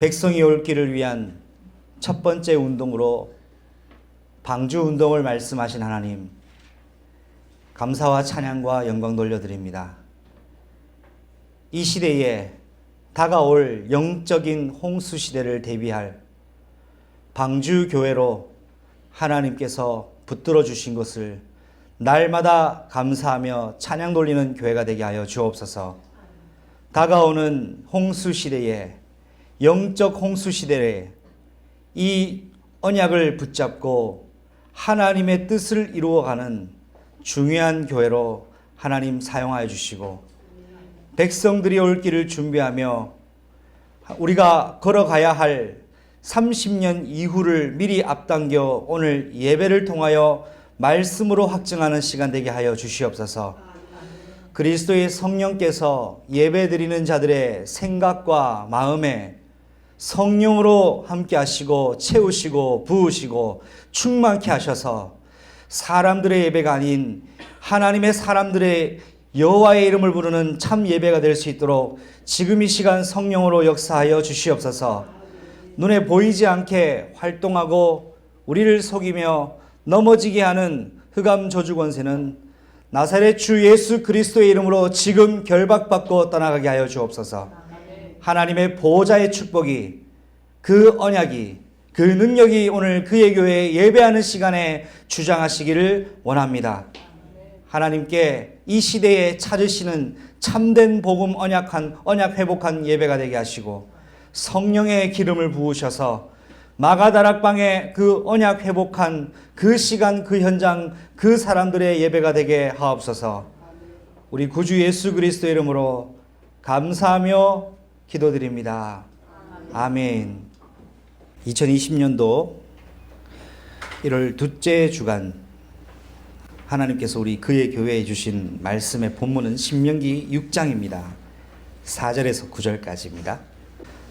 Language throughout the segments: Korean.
백성이 올 길을 위한 첫 번째 운동으로 방주 운동을 말씀하신 하나님, 감사와 찬양과 영광 돌려드립니다. 이 시대에 다가올 영적인 홍수 시대를 대비할 방주 교회로 하나님께서 붙들어 주신 것을 날마다 감사하며 찬양 돌리는 교회가 되게 하여 주옵소서. 다가오는 홍수 시대에, 영적 홍수 시대에 이 언약을 붙잡고 하나님의 뜻을 이루어가는 중요한 교회로 하나님 사용하여 주시고, 백성들이 올 길을 준비하며 우리가 걸어가야 할 30년 이후를 미리 앞당겨 오늘 예배를 통하여 말씀으로 확증하는 시간 되게 하여 주시옵소서. 그리스도의 성령께서 예배드리는 자들의 생각과 마음에 성령으로 함께 하시고 채우시고 부으시고 충만케 하셔서 사람들의 예배가 아닌 하나님의 사람들의 여호와의 이름을 부르는 참 예배가 될 수 있도록 지금 이 시간 성령으로 역사하여 주시옵소서. 눈에 보이지 않게 활동하고 우리를 속이며 넘어지게 하는 흑암 저주 권세는 나사렛 주 예수 그리스도의 이름으로 지금 결박받고 떠나가게 하여 주옵소서. 하나님의 보호자의 축복이, 그 언약이, 그 능력이 오늘 그의 교회에 예배하는 시간에 주장하시기를 원합니다. 하나님께 이 시대에 찾으시는 참된 복음 언약 회복한 예배가 되게 하시고, 성령의 기름을 부으셔서 마가다락방에 그 언약 회복한 그 시간, 그 현장, 그 사람들의 예배가 되게 하옵소서. 우리 구주 예수 그리스도의 이름으로 감사하며 기도드립니다. 아멘. 2020년도 1월 둘째 주간, 하나님께서 우리 그의 교회에 주신 말씀의 본문은 신명기 6장입니다. 4절에서 9절까지입니다.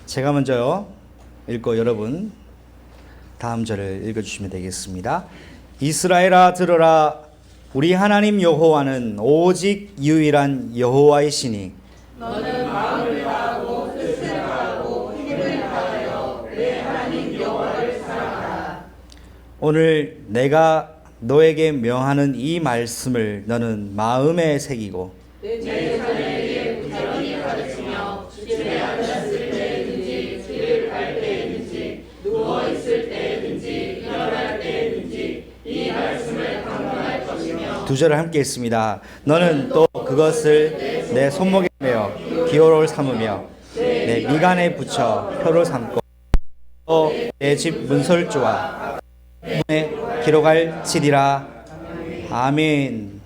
제가 먼저 읽고 여러분 다음 절을 읽어주시면 되겠습니다. 이스라엘아 들으라, 우리 하나님 여호와는 오직 유일한 여호와이시니 너는 마음을 다하고 뜻을 다하고 힘을 다하여 내 하나님 여호와를 사랑하라. 오늘 내가 너에게 명하는 이 말씀을 너는 마음에 새기고 내 자녀에게 부지런히 가르치며 집에 앉았을 때든지 길을 갈 때든지 누워 있을 때든지 일어날 때든지 이 말씀을 강론할 것이며. 두 절을 함께 읽습니다. 너는 또 그것을 내 손목에 메어 기호를 삼으며 내 미간에 붙여 표를 삼고 또 내 집 문설주와 문에 기록할지니라. 아멘.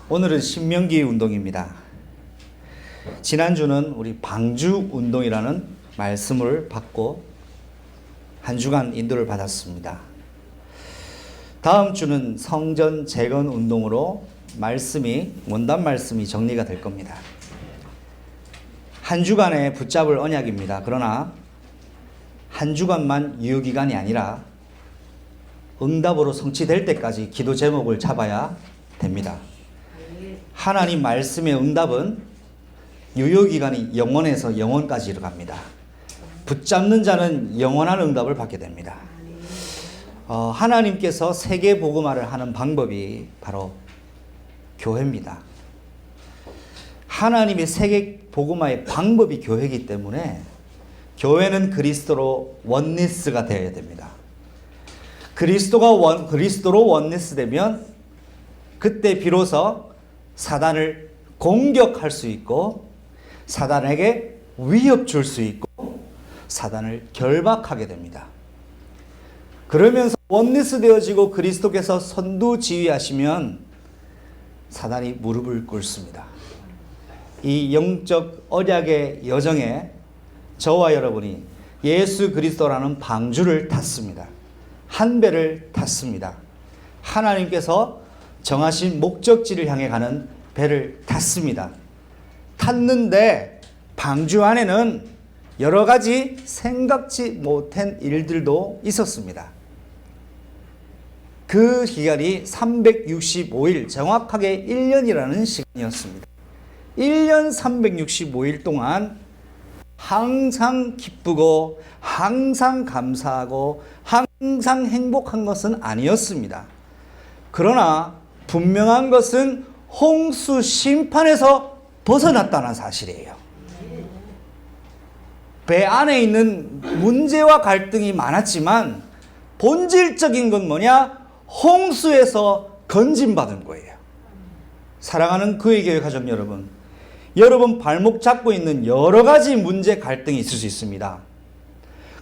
오늘은 신명기 운동입니다. 지난주는 우리 방주 운동이라는 말씀을 받고 한 주간 인도를 받았습니다. 다음 주는 성전 재건 운동으로 원단 말씀이 정리가 될 겁니다. 한 주간에 붙잡을 언약입니다. 그러나 한 주간만 유효기간이 아니라 응답으로 성취될 때까지 기도 제목을 잡아야 됩니다. 하나님 말씀의 응답은 유효기간이 영원에서 영원까지 이어갑니다. 붙잡는 자는 영원한 응답을 받게 됩니다. 하나님께서 세계 복음화를 하는 방법이 바로 교회입니다. 하나님의 세계 복음화의 방법이 교회이기 때문에 교회는 그리스도로 원리스가 되어야 됩니다. 그리스도로 원리스 되면 그때 비로소 사단을 공격할 수 있고 사단에게 위협 줄 수 있고 사단을 결박하게 됩니다. 그러면서 원리스 되어지고 그리스도께서 선두 지휘하시면 사단이 무릎을 꿇습니다. 이 영적 언약의 여정에 저와 여러분이 예수 그리스도라는 방주를 탔습니다. 한 배를 탔습니다. 하나님께서 정하신 목적지를 향해 가는 배를 탔습니다. 탔는데 방주 안에는 여러 가지 생각지 못한 일들도 있었습니다. 그 기간이 365일, 정확하게 1년이라는 시간이었습니다. 1년 365일 동안 항상 기쁘고 항상 감사하고 항상 행복한 것은 아니었습니다. 그러나 분명한 것은 홍수 심판에서 벗어났다는 사실이에요. 배 안에 있는 문제와 갈등이 많았지만 본질적인 건 뭐냐? 홍수에서 건진받은 거예요. 사랑하는 그의 교회 가족 여러분, 여러분 발목 잡고 있는 여러 가지 문제 갈등이 있을 수 있습니다.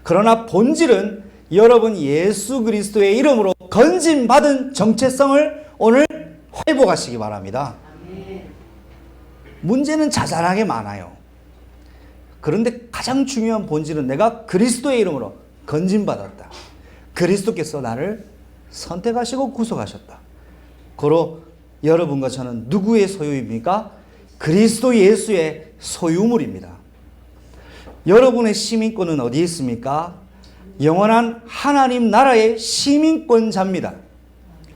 그러나 본질은 여러분 예수 그리스도의 이름으로 건진받은 정체성을 오늘 회복하시기 바랍니다. 문제는 자잘하게 많아요. 그런데 가장 중요한 본질은 내가 그리스도의 이름으로 건진받았다. 그리스도께서 나를 선택하시고 구속하셨다. 고로 여러분과 저는 누구의 소유입니까? 그리스도 예수의 소유물입니다. 여러분의 시민권은 어디에 있습니까? 영원한 하나님 나라의 시민권자입니다.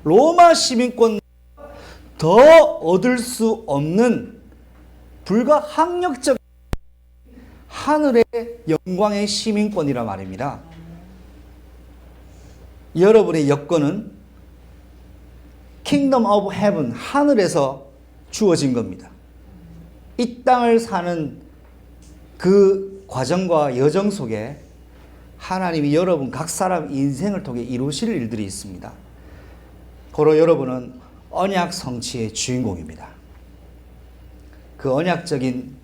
로마 시민권 더 얻을 수 없는 불가항력적 하늘의 영광의 시민권이라 말입니다. 여러분의 여권은 Kingdom of Heaven, 하늘에서 주어진 겁니다. 이 땅을 사는 그 과정과 여정 속에 하나님이 여러분 각 사람 인생을 통해 이루실 일들이 있습니다. 고로 여러분은 언약 성취의 주인공입니다. 그 언약적인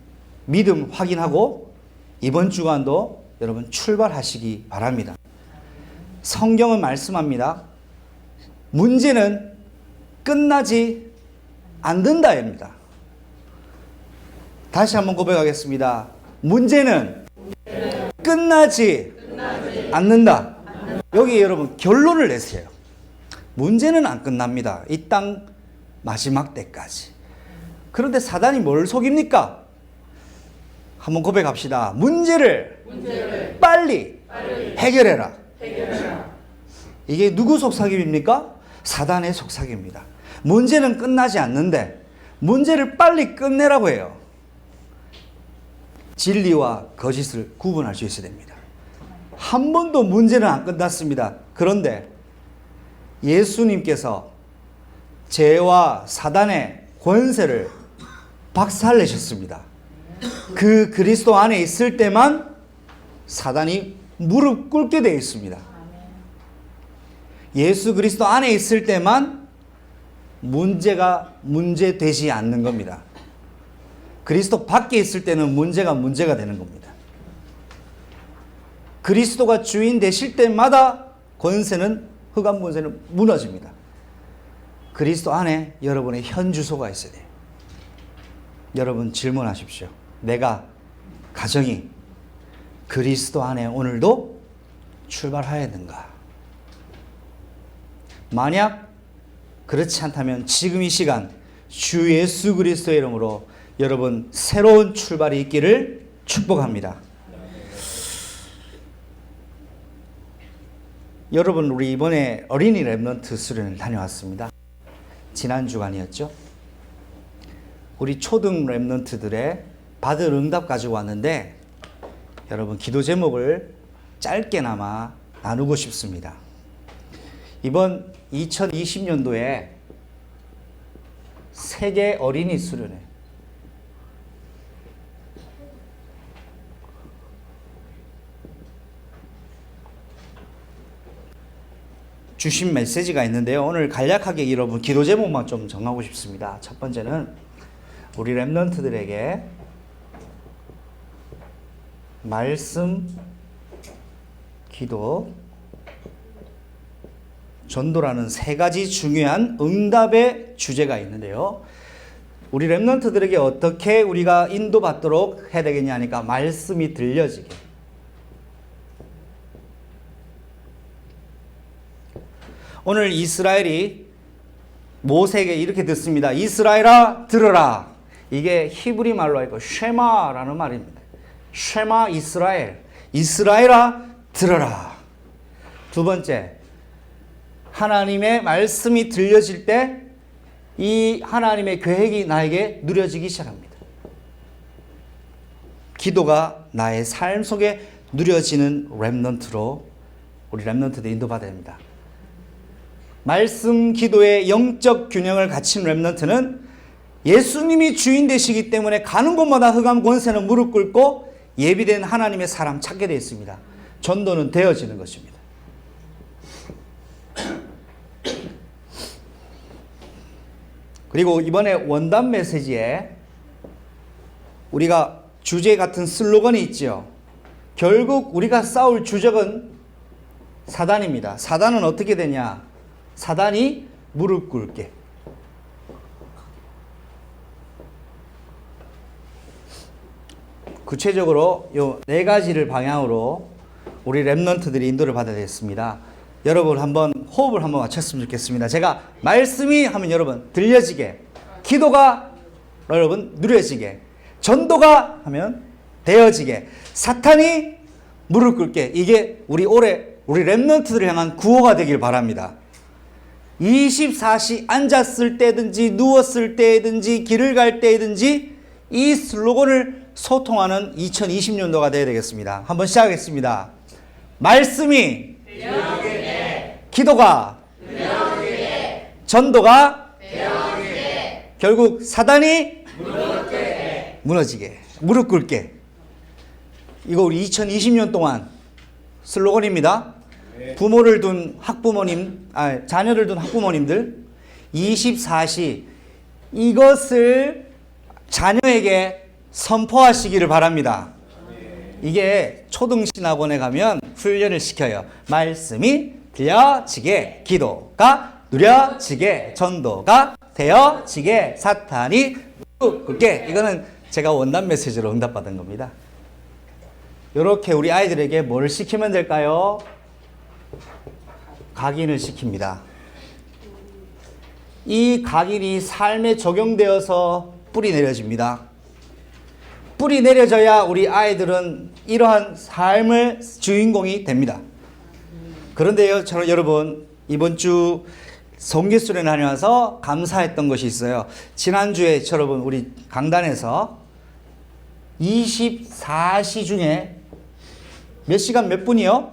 믿음 확인하고 이번 주간도 여러분 출발하시기 바랍니다. 성경은 말씀합니다. 문제는 끝나지 않는다입니다. 다시 한번 고백하겠습니다. 문제는 끝나지 않는다. 여기 여러분 결론을 내세요. 문제는 안 끝납니다. 이 땅 마지막 때까지. 그런데 사단이 뭘 속입니까? 한번 고백합시다. 문제를 빨리 해결해라. 이게 누구 속삭임입니까? 사단의 속삭임입니다. 문제는 끝나지 않는데 문제를 빨리 끝내라고 해요. 진리와 거짓을 구분할 수 있어야 됩니다. 한 번도 문제는 안 끝났습니다. 그런데 예수님께서 죄와 사단의 권세를 박살내셨습니다. 그 그리스도 안에 있을 때만 사단이 무릎 꿇게 되어 있습니다. 예수 그리스도 안에 있을 때만 문제가 문제되지 않는 겁니다. 그리스도 밖에 있을 때는 문제가 되는 겁니다. 그리스도가 주인 되실 때마다 권세는 흑암 권세는 무너집니다. 그리스도 안에 여러분의 현 주소가 있어야 돼요. 여러분 질문하십시오. 내가 가정이 그리스도 안에 오늘도 출발하였는가? 만약 그렇지 않다면 지금 이 시간 주 예수 그리스도의 이름으로 여러분 새로운 출발이 있기를 축복합니다. 여러분 우리 이번에 어린이 랩런트 수련을 다녀왔습니다. 지난 주간이었죠. 우리 초등 랩런트들의 받은 응답 가지고 왔는데 여러분 기도 제목을 짧게나마 나누고 싶습니다. 이번 2020년도에 세계 어린이 수련회 주신 메시지가 있는데요. 오늘 간략하게 여러분 기도 제목만 좀 정하고 싶습니다. 첫 번째는 우리 랩런트들에게 말씀, 기도, 전도라는 세 가지 중요한 응답의 주제가 있는데요. 우리 랩런트들에게 어떻게 우리가 인도받도록 해야 되겠냐 하니까 말씀이 들려지게. 오늘 이스라엘이 모세에게 이렇게 듣습니다. 이스라엘아 들으라. 이게 히브리 말로 하고 쉐마라는 말입니다. 쉐마 이스라엘. 이스라엘아 들으라. 두 번째, 하나님의 말씀이 들려질 때 이 하나님의 계획이 나에게 누려지기 시작합니다. 기도가 나의 삶 속에 누려지는 렘넌트로 우리 렘넌트들 인도받아야 됩니다. 말씀 기도의 영적 균형을 갖춘 렘넌트는 예수님이 주인 되시기 때문에 가는 곳마다 흑암 권세는 무릎 꿇고 예비된 하나님의 사람 찾게 되어 있습니다. 전도는 되어지는 것입니다. 그리고 이번에 원단 메시지에 우리가 주제 같은 슬로건이 있죠. 결국 우리가 싸울 주적은 사단입니다. 사단은 어떻게 되냐? 사단이 무릎 꿇게. 구체적으로 요 네 가지를 방향으로 우리 렘넌트들이 인도를 받아야 되겠습니다. 여러분 한번 호흡을 한번 맞췄으면 좋겠습니다. 제가 말씀이 하면 여러분 들려지게, 기도가 여러분 누려지게, 전도가 하면 되어지게, 사탄이 무릎 꿇게. 이게 우리 렘넌트들을 향한 구호가 되길 바랍니다. 24시 앉았을 때든지 누웠을 때든지 길을 갈 때든지 이 슬로건을 소통하는 2020년도가 되어야 되겠습니다. 한번 시작하겠습니다. 말씀이 되어지게, 기도가 되어지게, 전도가 되어지게, 결국 사단이 무너지게, 무릎 꿇게. 이거 우리 2020년 동안 슬로건입니다. 부모를 둔 학부모님, 자녀를 둔 학부모님들 24시 이것을 자녀에게 선포하시기를 바랍니다. 이게 초등신학원에 가면 훈련을 시켜요. 말씀이 들려지게, 기도가 누려지게, 전도가 되어지게, 사탄이 무릎 꿇게. 이거는 제가 원단 메시지로 응답받은 겁니다. 이렇게 우리 아이들에게 뭘 시키면 될까요? 각인을 시킵니다. 이 각인이 삶에 적용되어서 뿌리 내려집니다. 뿌리 내려져야 우리 아이들은 이러한 삶의 주인공이 됩니다. 그런데요, 여러분, 이번 주 성기수련회 다녀와서 감사했던 것이 있어요. 지난주에 여러분 우리 강단에서 24시 중에 몇 시간 몇 분이요?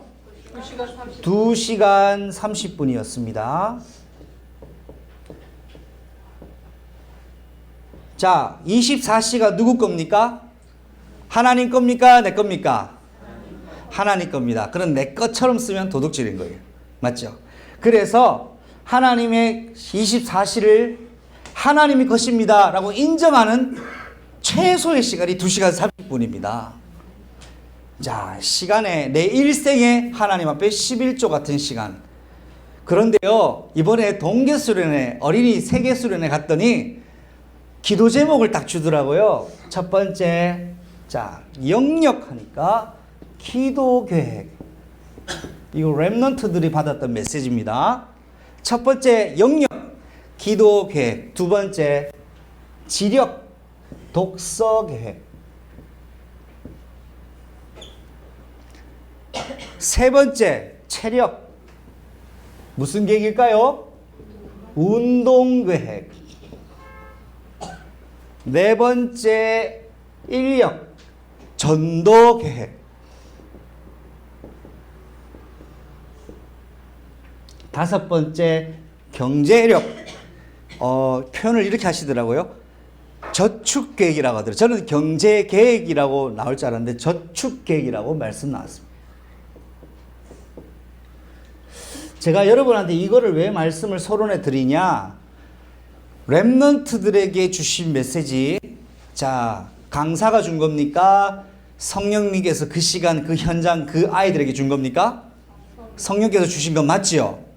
2시간 30분이었습니다. 자, 24시가 누구 겁니까? 하나님 겁니까? 내 겁니까? 하나님 겁니다. 그럼 내 것처럼 쓰면 도둑질인 거예요. 맞죠? 그래서 하나님의 24시를 하나님의 것입니다 라고 인정하는 최소의 시간이 2시간 30분입니다. 자, 시간에 내 일생에 하나님 앞에 11조 같은 시간. 그런데요, 이번에 동계수련회, 어린이 세계수련회 갔더니 기도 제목을 딱 주더라고요. 첫 번째, 자, 영역하니까 기도 계획. 이거 렘넌트들이 받았던 메시지입니다. 첫 번째, 영역, 기도 계획. 두 번째, 지력, 독서 계획. 세 번째, 체력. 무슨 계획일까요? 운동 계획. 네 번째, 인력, 전도 계획. 다섯 번째, 경제력. 표현을 이렇게 하시더라고요. 저축 계획이라고 하더라고요. 저는 경제 계획이라고 나올 줄 알았는데 저축 계획이라고 말씀 나왔습니다. 제가 여러분한테 이거를 왜 말씀을 서론해 드리냐? 렘넌트들에게 주신 메시지. 자, 강사가 준 겁니까? 성령님께서 그 시간, 그 현장, 그 아이들에게 준 겁니까? 성령께서 주신 건 맞지요?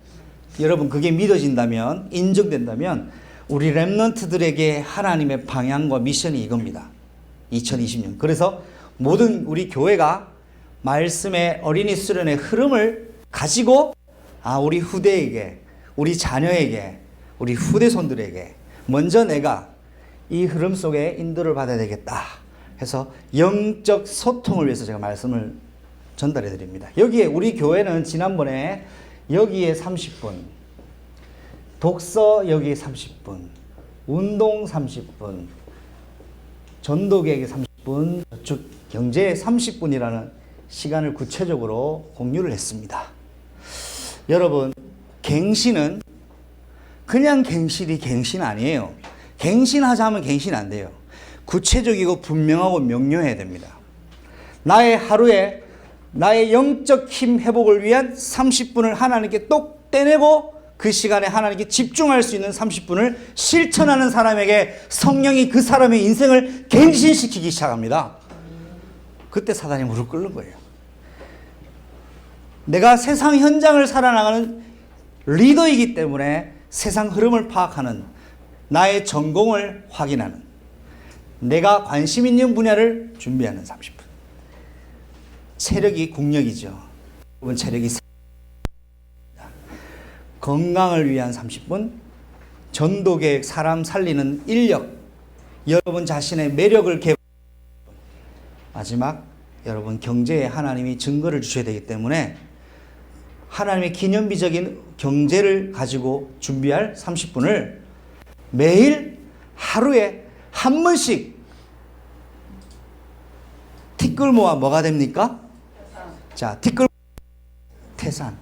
여러분, 그게 믿어진다면, 인정된다면 우리 렘넌트들에게 하나님의 방향과 미션이 이겁니다. 2020년. 그래서 모든 우리 교회가 말씀의 어린이 수련의 흐름을 가지고 우리 후대에게, 우리 자녀에게, 우리 후대손들에게 먼저 내가 이 흐름 속에 인도를 받아야 되겠다 해서 영적 소통을 위해서 제가 말씀을 전달해 드립니다. 여기에 우리 교회는 지난번에 여기에 30분, 독서 여기에 30분, 운동 30분, 전도 계획에 30분, 저축 경제의 30분이라는 시간을 구체적으로 공유를 했습니다. 여러분, 갱신은 그냥 갱신이 갱신 아니에요. 갱신하자 하면 갱신 안 돼요. 구체적이고 분명하고 명료해야 됩니다. 나의 하루에 나의 영적 힘 회복을 위한 30분을 하나님께 똑 떼내고 그 시간에 하나님께 집중할 수 있는 30분을 실천하는 사람에게 성령이 그 사람의 인생을 갱신시키기 시작합니다. 그때 사단이 무릎 꿇는 거예요. 내가 세상 현장을 살아나가는 리더이기 때문에 세상 흐름을 파악하는, 나의 전공을 확인하는, 내가 관심 있는 분야를 준비하는 30분. 체력이 국력이죠. 여러분, 체력이 건강을 위한 30분, 전도계획, 사람 살리는 인력, 여러분 자신의 매력을 개발, 마지막 여러분 경제에 하나님이 증거를 주셔야 되기 때문에 하나님의 기념비적인 경제를 가지고 준비할 30분을 매일 하루에 한 번씩 티끌 모아 뭐가 됩니까? 자, 티끌 태산.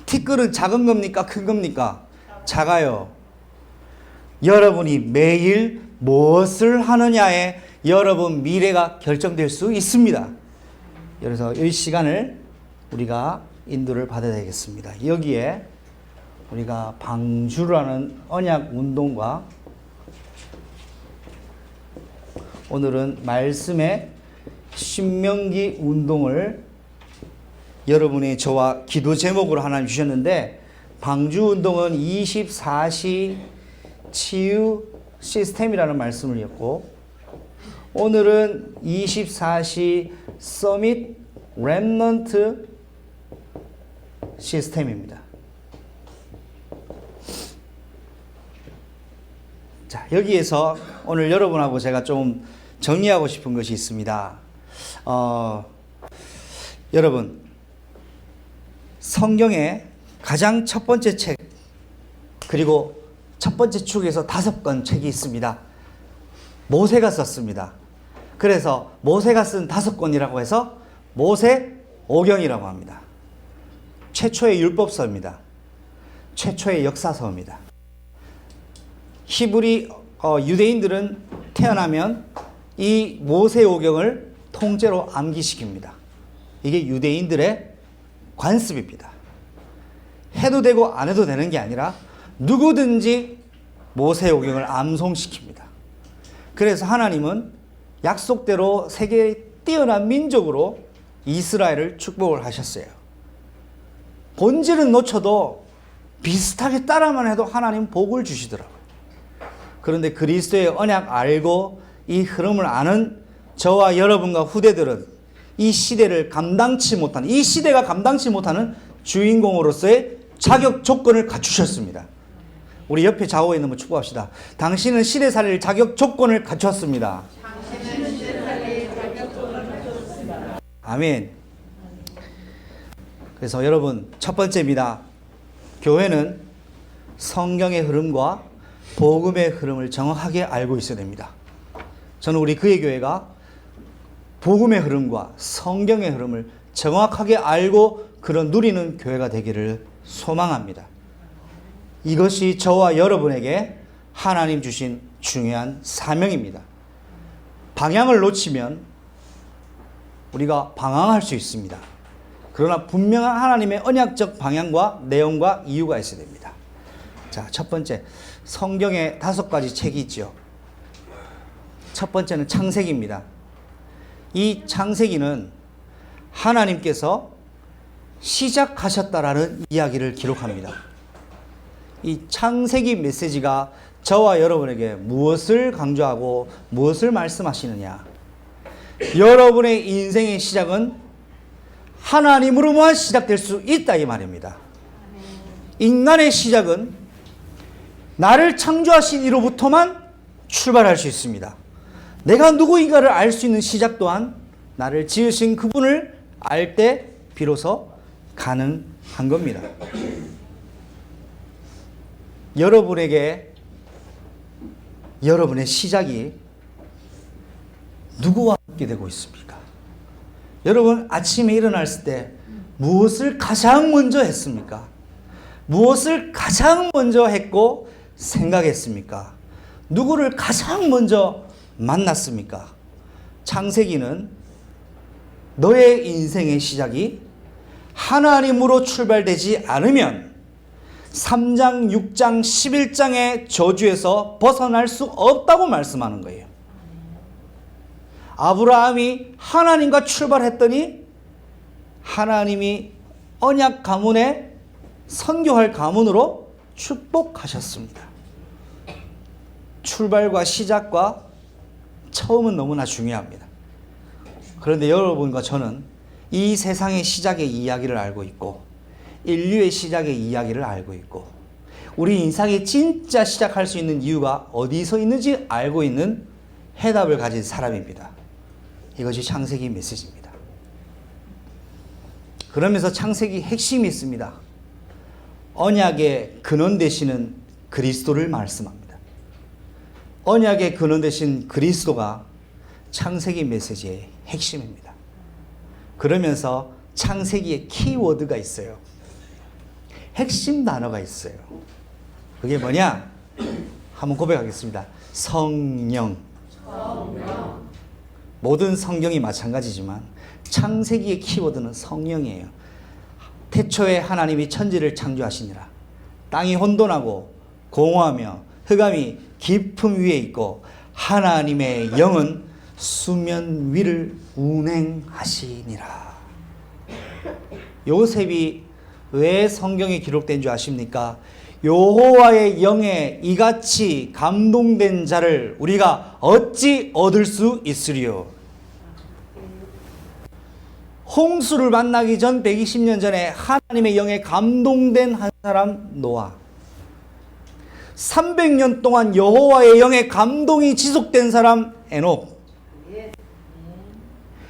티끌은 작은 겁니까? 큰 겁니까? 작아요. 여러분이 매일 무엇을 하느냐에 여러분 미래가 결정될 수 있습니다. 그래서 이 시간을 우리가 인도를 받아야 되겠습니다. 여기에 우리가 방주라는 언약 운동과 오늘은 말씀의 신명기 운동을 여러분이 저와 기도 제목으로 하나님 주셨는데, 방주 운동은 24시 치유 시스템이라는 말씀을 였고, 오늘은 24시 서밋 렘넌트 시스템입니다. 자, 여기에서 오늘 여러분하고 제가 좀 정리하고 싶은 것이 있습니다. 여러분, 성경의 가장 첫 번째 책, 그리고 첫 번째 축에서 5권 책이 있습니다. 모세가 썼습니다. 그래서 모세가 쓴 5권이라고 해서 모세오경이라고 합니다. 최초의 율법서입니다. 최초의 역사서입니다. 히브리 유대인들은 태어나면 이 모세오경을 통째로 암기시킵니다. 이게 유대인들의 관습입니다. 해도 되고 안 해도 되는 게 아니라 누구든지 모세오경을 암송시킵니다. 그래서 하나님은 약속대로 세계의 뛰어난 민족으로 이스라엘을 축복을 하셨어요. 본질은 놓쳐도 비슷하게 따라만 해도 하나님 복을 주시더라고요. 그런데 그리스도의 언약 알고 이 흐름을 아는 저와 여러분과 후대들은 이 시대를 감당치 못하는, 이 시대가 감당치 못하는 주인공으로서의 자격 조건을 갖추셨습니다. 우리 옆에 좌우에 있는 분 축복합시다. 당신은 시대 살릴 자격 조건을 갖췄습니다. 아멘. 그래서 여러분, 첫 번째입니다. 교회는 성경의 흐름과 복음의 흐름을 정확하게 알고 있어야 됩니다. 저는 우리 그의 교회가 복음의 흐름과 성경의 흐름을 정확하게 알고 그런 누리는 교회가 되기를 소망합니다. 이것이 저와 여러분에게 하나님 주신 중요한 사명입니다. 방향을 놓치면 우리가 방황할 수 있습니다. 그러나 분명한 하나님의 언약적 방향과 내용과 이유가 있어야 됩니다. 자, 첫 번째, 성경에 5가지 책이 있죠. 첫 번째는 창세기입니다. 이 창세기는 하나님께서 시작하셨다라는 이야기를 기록합니다. 이 창세기 메시지가 저와 여러분에게 무엇을 강조하고 무엇을 말씀하시느냐? 여러분의 인생의 시작은 하나님으로만 시작될 수 있다, 이 말입니다. 인간의 시작은 나를 창조하신 이로부터만 출발할 수 있습니다. 내가 누구인가를 알 수 있는 시작 또한 나를 지으신 그분을 알 때 비로소 가능한 겁니다. 여러분에게 여러분의 시작이 누구와 함께 되고 있습니까? 여러분, 아침에 일어났을 때 무엇을 가장 먼저 했습니까? 무엇을 가장 먼저 했고 생각했습니까? 누구를 가장 먼저 만났습니까? 창세기는 너의 인생의 시작이 하나님으로 출발되지 않으면 3장, 6장, 11장의 저주에서 벗어날 수 없다고 말씀하는 거예요. 아브라함이 하나님과 출발했더니 하나님이 언약 가문에 선교할 가문으로 축복하셨습니다. 출발과 시작과 처음은 너무나 중요합니다. 그런데 여러분과 저는 이 세상의 시작의 이야기를 알고 있고 인류의 시작의 이야기를 알고 있고 우리 인생이 진짜 시작할 수 있는 이유가 어디서 있는지 알고 있는 해답을 가진 사람입니다. 이것이 창세기 메시지입니다. 그러면서 창세기 핵심이 있습니다. 언약의 근원 되시는 그리스도를 말씀합니다. 언약의 근원 되신 그리스도가 창세기 메시지의 핵심입니다. 그러면서 창세기의 키워드가 있어요. 핵심 단어가 있어요. 그게 뭐냐? 한번 고백하겠습니다. 성령. 모든 성경이 마찬가지지만 창세기의 키워드는 성령이에요. 태초에 하나님이 천지를 창조하시니라. 땅이 혼돈하고 공허하며 흑암이 깊음 위에 있고 하나님의 영은 수면 위를 운행하시니라. 요셉이 왜 성경에 기록된 줄 아십니까? 여호와의 영에 이같이 감동된 자를 우리가 어찌 얻을 수 있으리요? 홍수를 만나기 전 120년 전에 하나님의 영에 감동된 한 사람 노아. 300년 동안 여호와의 영에 감동이 지속된 사람 에녹.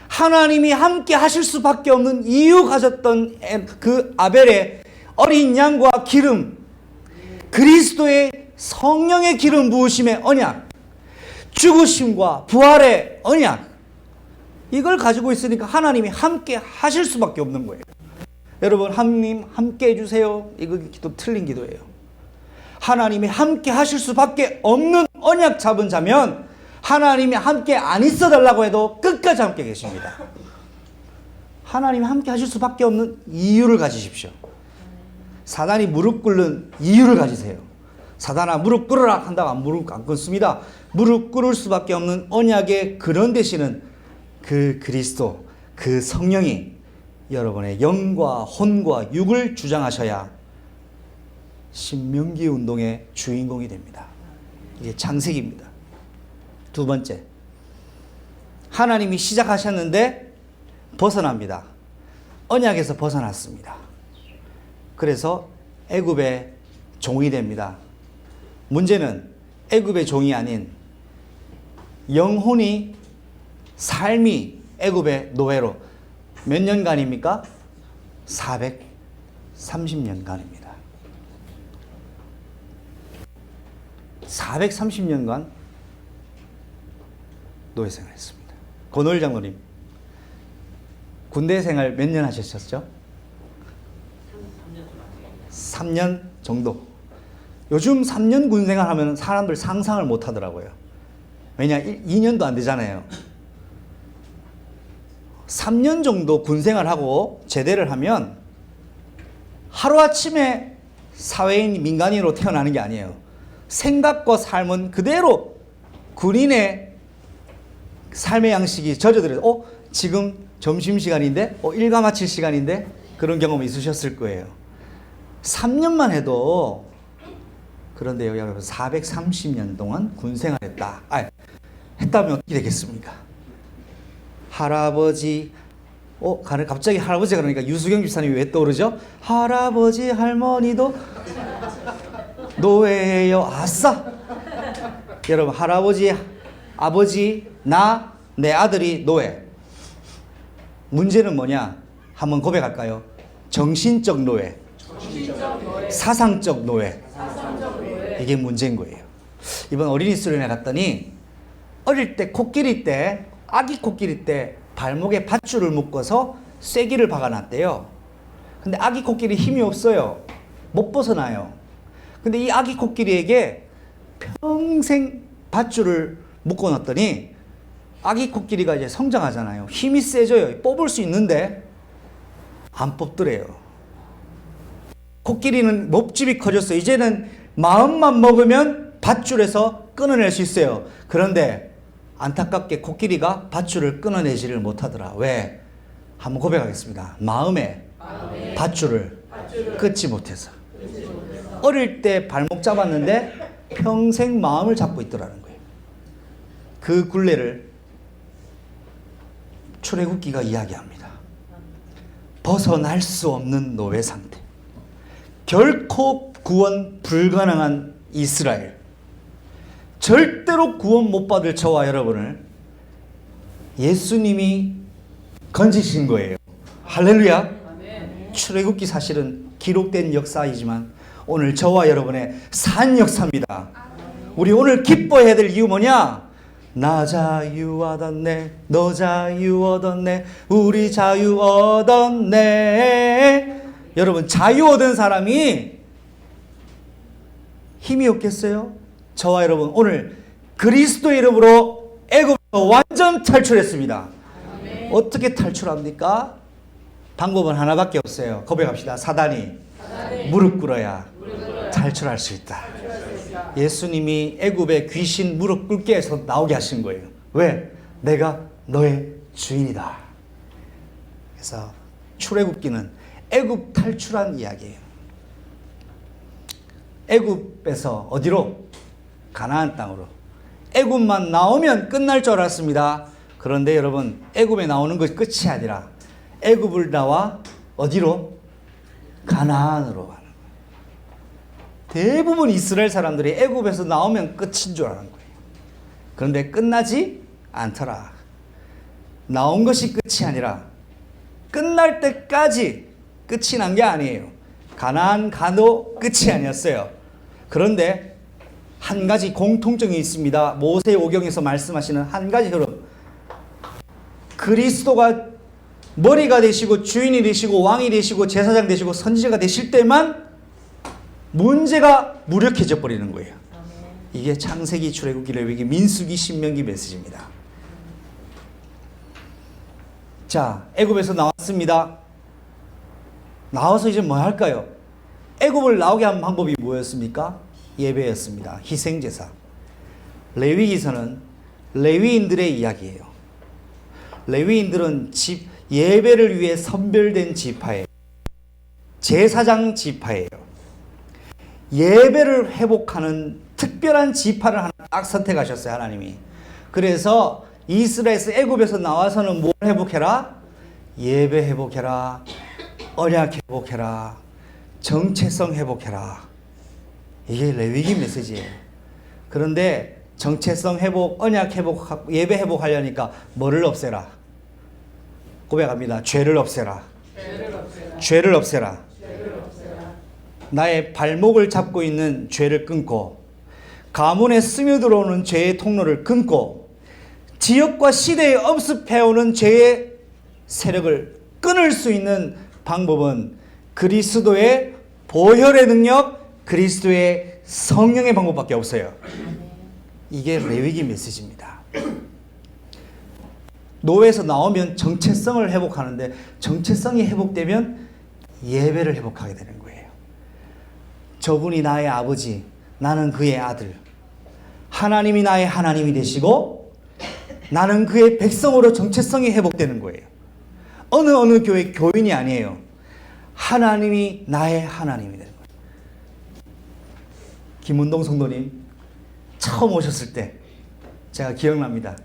하나님이 함께 하실 수밖에 없는 이유 가졌던 그 아벨의 어린 양과 기름, 그리스도의 성령의 기름 부으심의 언약, 죽으심과 부활의 언약, 이걸 가지고 있으니까 하나님이 함께 하실 수밖에 없는 거예요. 여러분, 하나님 함께 해주세요. 이거 기도 틀린 기도예요. 하나님이 함께 하실 수밖에 없는 언약 잡은 자면 하나님이 함께 안 있어 달라고 해도 끝까지 함께 계십니다. 하나님이 함께 하실 수밖에 없는 이유를 가지십시오. 사단이 무릎 꿇는 이유를 가지세요. 사단아 무릎 꿇으라 한다고 무릎 안 꿇습니다. 무릎 꿇을 수밖에 없는 언약의 근원 되시는 그 그리스도, 그 성령이 여러분의 영과 혼과 육을 주장하셔야 신명기 운동의 주인공이 됩니다. 이게 창세기입니다. 두 번째, 하나님이 시작하셨는데 벗어납니다. 언약에서 벗어났습니다. 그래서 애굽의 종이 됩니다. 문제는 애굽의 종이 아닌 영혼이 삶이 애굽의 노예로 몇 년간입니까? 430년간입니다. 430년간 노예 생활했습니다. 권오일 장로님, 군대 생활 몇 년 하셨죠? 3년 정도. 요즘 3년 군 생활하면 사람들 상상을 못 하더라고요. 왜냐, 2년도 안 되잖아요. 3년 정도 군 생활하고 제대를 하면 하루아침에 사회인, 민간인으로 태어나는 게 아니에요. 생각과 삶은 그대로 군인의 삶의 양식이 젖어들어요. 지금 점심시간인데? 일과 마칠 시간인데? 그런 경험 있으셨을 거예요. 3년만 해도, 그런데 여기 430년 동안 군 생활했다. 했다면 어떻게 되겠습니까? 할아버지, 갑자기 할아버지가 그러니까 유수경 집사님이 왜 떠오르죠? 할아버지, 할머니도 노예예요. 아싸! 여러분, 할아버지, 아버지, 내 아들이 노예. 문제는 뭐냐? 한번 고백할까요? 정신적 노예, 사상적 노예. 이게 문제인 거예요. 이번 어린이 수련회 갔더니 어릴 때 코끼리 때 아기 코끼리 때 발목에 밧줄을 묶어서 쐐기를 박아놨대요. 근데 아기 코끼리 힘이 없어요. 못 벗어나요. 근데 이 아기 코끼리에게 평생 밧줄을 묶어놨더니 아기 코끼리가 이제 성장하잖아요. 힘이 세져요. 뽑을 수 있는데 안 뽑더래요. 코끼리는 몸집이 커졌어요. 이제는 마음만 먹으면 밧줄에서 끊어낼 수 있어요. 그런데 안타깝게 코끼리가 밧줄을 끊어내지를 못하더라. 왜? 한번 고백하겠습니다. 마음에 밧줄을 끊지 못해서. 어릴 때 발목 잡았는데 평생 마음을 잡고 있더라는 거예요. 그 굴레를 출애굽기가 이야기합니다. 벗어날 수 없는 노예 상태. 결코 구원 불가능한 이스라엘. 절대로 구원 못 받을 저와 여러분을 예수님이 건지신 거예요. 할렐루야. 출애굽기 사실은 기록된 역사이지만 오늘 저와 여러분의 산 역사입니다. 우리 오늘 기뻐해야 될 이유 뭐냐? 나 자유 얻었네, 너 자유 얻었네, 우리 자유 얻었네. 여러분, 자유 얻은 사람이 힘이 없겠어요? 저와 여러분 오늘 그리스도의 이름으로 애굽에서 완전 탈출했습니다. 어떻게 탈출합니까? 방법은 하나밖에 없어요. 고백합시다. 사단이 무릎 꿇어야 탈출할 수 있다. 예수님이 애굽의 귀신 무릎 꿇게 해서 나오게 하신 거예요. 왜? 내가 너의 주인이다. 그래서 출애굽기는 애굽 탈출한 이야기예요. 애굽에서 어디로? 가나안 땅으로. 애굽만 나오면 끝날 줄 알았습니다. 그런데 여러분, 애굽에 나오는 것이 끝이 아니라 애굽을 나와 어디로? 가나안으로 가는 거예요. 대부분 이스라엘 사람들이 애굽에서 나오면 끝인 줄 아는 거예요. 그런데 끝나지 않더라. 나온 것이 끝이 아니라 끝날 때까지 끝이 난 게 아니에요. 가나안 가도 끝이 아니었어요. 그런데 한 가지 공통점이 있습니다. 모세오경에서 말씀하시는 한 가지 흐름. 그리스도가 머리가 되시고 주인이 되시고 왕이 되시고 제사장 되시고 선지자가 되실 때만 문제가 무력해져 버리는 거예요. 이게 창세기, 출애굽기, 레위기, 민수기, 신명기 메시지입니다. 자, 애굽에서 나왔습니다. 나와서 이제 뭐 할까요? 애굽을 나오게 한 방법이 뭐였습니까? 예배였습니다. 희생제사. 레위기서는 레위인들의 이야기예요. 레위인들은 예배를 위해 선별된 지파예요. 제사장 지파예요. 예배를 회복하는 특별한 지파를 하나 딱 선택하셨어요, 하나님이. 그래서 이스라엘에서 애굽에서 나와서는 뭘 회복해라? 예배 회복해라. 언약 회복해라. 정체성 회복해라. 이게 레위기 메시지예요. 그런데 정체성 회복, 언약 회복, 예배 회복하려니까 뭐를 없애라? 고백합니다. 죄를 없애라. 죄를 없애라. 나의 발목을 잡고 있는 죄를 끊고, 가문에 스며들어오는 죄의 통로를 끊고, 지역과 시대에 엄습해오는 죄의 세력을 끊을 수 있는 방법은 그리스도의 보혈의 능력, 그리스도의 성령의 방법밖에 없어요. 이게 레위기 메시지입니다. 노예에서 나오면 정체성을 회복하는데, 정체성이 회복되면 예배를 회복하게 되는 거예요. 저분이 나의 아버지, 나는 그의 아들. 하나님이 나의 하나님이 되시고 나는 그의 백성으로 정체성이 회복되는 거예요. 어느 교회 교인이 아니에요. 하나님이 나의 하나님이 되는 거예요. 김은동 성도님 처음 오셨을 때 제가 기억납니다.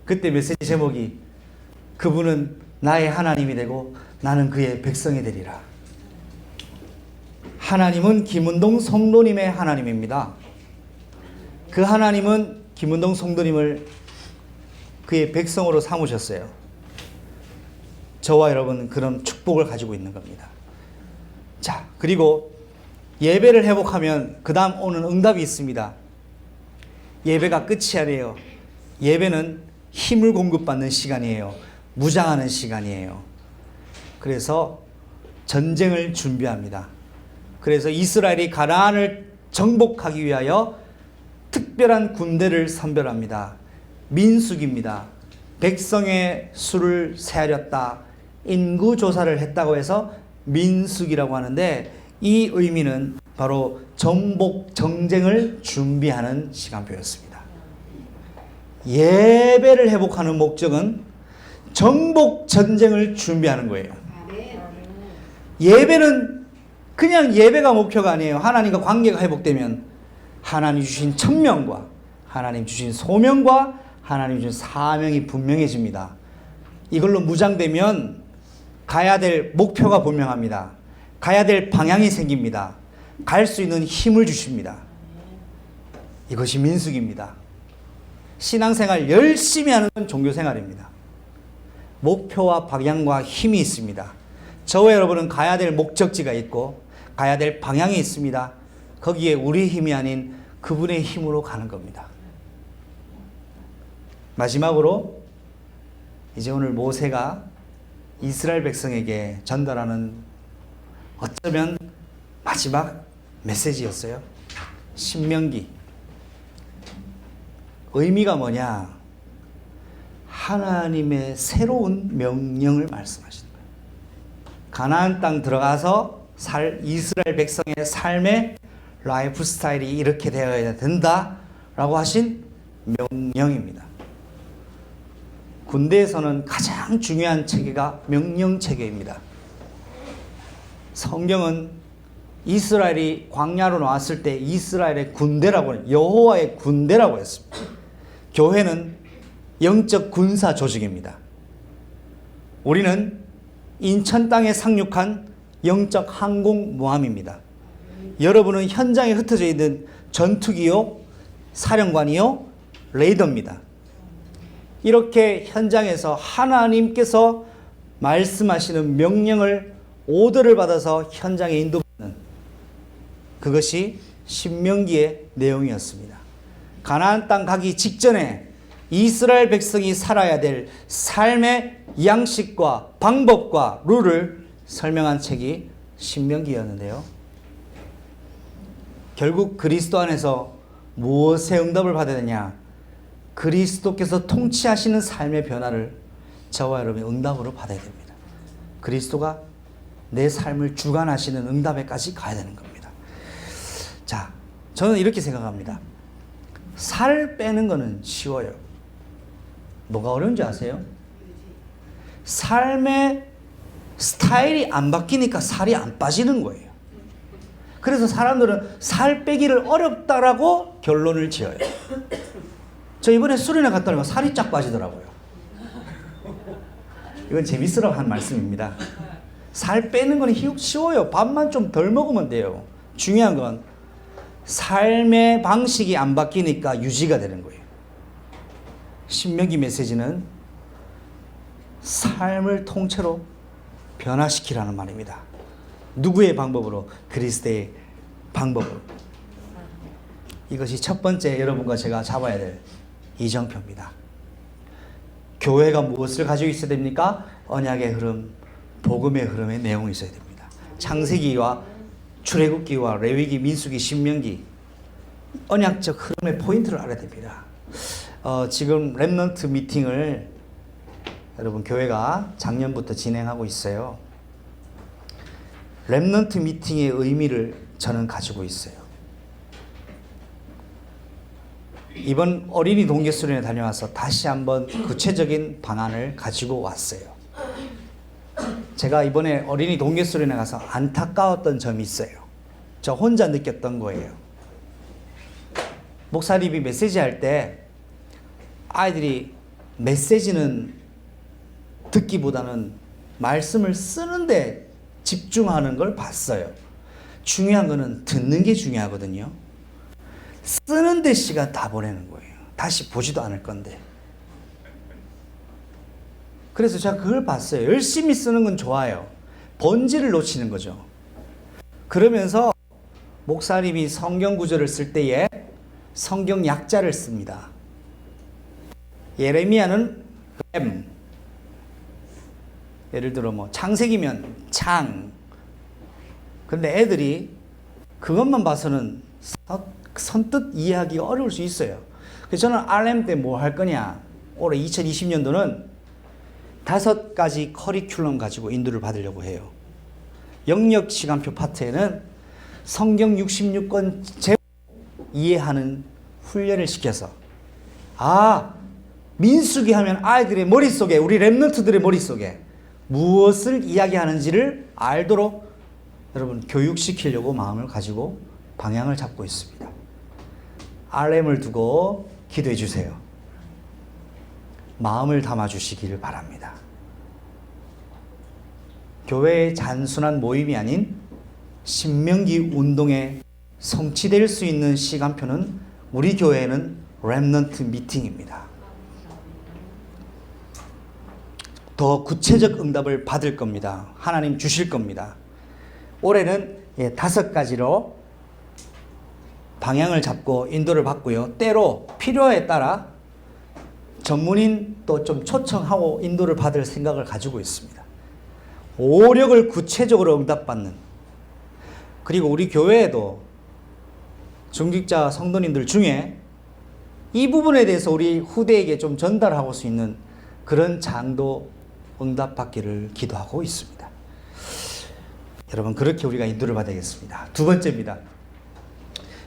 그때 메시지 제목이 그분은 나의 하나님이 되고 나는 그의 백성이 되리라. 하나님은 김은동 성도님의 하나님입니다. 그 하나님은 김은동 성도님을 그의 백성으로 삼으셨어요. 저와 여러분은 그런 축복을 가지고 있는 겁니다. 자, 그리고 예배를 회복하면 그 다음 오는 응답이 있습니다. 예배가 끝이 아니에요. 예배는 힘을 공급받는 시간이에요. 무장하는 시간이에요. 그래서 전쟁을 준비합니다. 그래서 이스라엘이 가나안을 정복하기 위하여 특별한 군대를 선별합니다. 민수기입니다. 백성의 수를 세하렸다. 인구조사를 했다고 해서 민수기라고 하는데, 이 의미는 바로 정복 정쟁을 준비하는 시간표였습니다. 예배를 회복하는 목적은 정복 전쟁을 준비하는 거예요. 예배는 그냥 예배가 목표가 아니에요. 하나님과 관계가 회복되면 하나님 주신 천명과 하나님 주신 소명과 하나님 주신 사명이 분명해집니다. 이걸로 무장되면 가야 될 목표가 분명합니다. 가야 될 방향이 생깁니다. 갈 수 있는 힘을 주십니다. 이것이 민수기입니다. 신앙생활 열심히 하는 건 종교생활입니다. 목표와 방향과 힘이 있습니다. 저와 여러분은 가야 될 목적지가 있고 가야 될 방향이 있습니다. 거기에 우리의 힘이 아닌 그분의 힘으로 가는 겁니다. 마지막으로 이제 오늘 모세가 이스라엘 백성에게 전달하는 어쩌면 마지막 메시지였어요. 신명기. 의미가 뭐냐? 하나님의 새로운 명령을 말씀하시는 거예요. 가나안 땅 들어가서 살 이스라엘 백성의 삶의 라이프 스타일이 이렇게 되어야 된다라고 하신 명령입니다. 군대에서는 가장 중요한 체계가 명령체계입니다. 성경은 이스라엘이 광야로 나왔을 때 이스라엘의 군대라고, 여호와의 군대라고 했습니다. 교회는 영적 군사 조직입니다. 우리는 인천 땅에 상륙한 영적 항공모함입니다. 여러분은 현장에 흩어져 있는 전투기요, 사령관이요, 레이더입니다. 이렇게 현장에서 하나님께서 말씀하시는 명령을, 오더를 받아서 현장에 인도받는, 그것이 신명기의 내용이었습니다. 가나안 땅 가기 직전에 이스라엘 백성이 살아야 될 삶의 양식과 방법과 룰을 설명한 책이 신명기였는데요. 결국 그리스도 안에서 무엇에 응답을 받아야 되냐? 그리스도께서 통치하시는 삶의 변화를 저와 여러분이 응답으로 받아야 됩니다. 그리스도가 내 삶을 주관하시는 응답에까지 가야 되는 겁니다. 자, 저는 이렇게 생각합니다. 살 빼는 거는 쉬워요. 뭐가 어려운지 아세요? 삶의 스타일이 안 바뀌니까 살이 안 빠지는 거예요. 그래서 사람들은 살 빼기를 어렵다라고 결론을 지어요. 저 이번에 수련회 갔다 오니까 살이 쫙 빠지더라고요. 이건 재밌으라고 한 말씀입니다. 살 빼는 건 쉬워요. 밥만 좀 덜 먹으면 돼요. 중요한 건 삶의 방식이 안 바뀌니까 유지가 되는 거예요. 신명기 메시지는 삶을 통째로 변화시키라는 말입니다. 누구의 방법으로? 그리스도의 방법으로. 이것이 첫 번째 여러분과 제가 잡아야 될 이정표입니다. 교회가 무엇을 가지고 있어야 됩니까? 언약의 흐름, 복음의 흐름의 내용이 있어야 됩니다. 창세기와 출애굽기와 레위기, 민수기, 신명기, 언약적 흐름의 포인트를 알아야 됩니다. 지금 렘넌트 미팅을 여러분 교회가 작년부터 진행하고 있어요. 렘넌트 미팅의 의미를 저는 가지고 있어요. 이번 어린이 동계수련회 다녀와서 다시 한번 구체적인 방안을 가지고 왔어요. 제가 이번에 어린이 동계수련회 가서 안타까웠던 점이 있어요. 저 혼자 느꼈던 거예요. 목사님이 메시지 할 때 아이들이 메시지는 듣기보다는 말씀을 쓰는데 집중하는 걸 봤어요. 중요한 거는 듣는 게 중요하거든요. 쓰는데 시간 다 보내는 거예요. 다시 보지도 않을 건데. 그래서 제가 그걸 봤어요. 열심히 쓰는 건 좋아요. 본질을 놓치는 거죠. 그러면서 목사님이 성경 구절을 쓸 때에 성경 약자를 씁니다. 예레미야는 램. 예를 들어 뭐 창세기면 창. 근데 애들이 그것만 봐서는 선뜻 이해하기 어려울 수 있어요. 그래서 저는 RM 때 뭐 할 거냐. 올해 2020년도는 5가지 커리큘럼 가지고 인도를 받으려고 해요. 영역 시간표 파트에는 성경 66권 제목 이해하는 훈련을 시켜서 민수기 하면 아이들의 머릿속에 우리 랩런트들의 머릿속에 무엇을 이야기하는지를 알도록 여러분 교육시키려고 마음을 가지고 방향을 잡고 있습니다. RM을 두고 기도해 주세요. 마음을 담아 주시기를 바랍니다. 교회의 단순한 모임이 아닌 신명기 운동에 성취될 수 있는 시간표는 우리 교회에는 렘넌트 미팅입니다. 더 구체적 응답을 받을 겁니다. 하나님 주실 겁니다. 올해는 5가지로 방향을 잡고 인도를 받고요. 때로 필요에 따라 전문인 또 좀 초청하고 인도를 받을 생각을 가지고 있습니다. 오력을 구체적으로 응답받는, 그리고 우리 교회에도 중직자 성도님들 중에 이 부분에 대해서 우리 후대에게 좀 전달하고 수 있는 그런 장도 응답받기를 기도하고 있습니다. 여러분 그렇게 우리가 인도를 받아야겠습니다. 2번째입니다.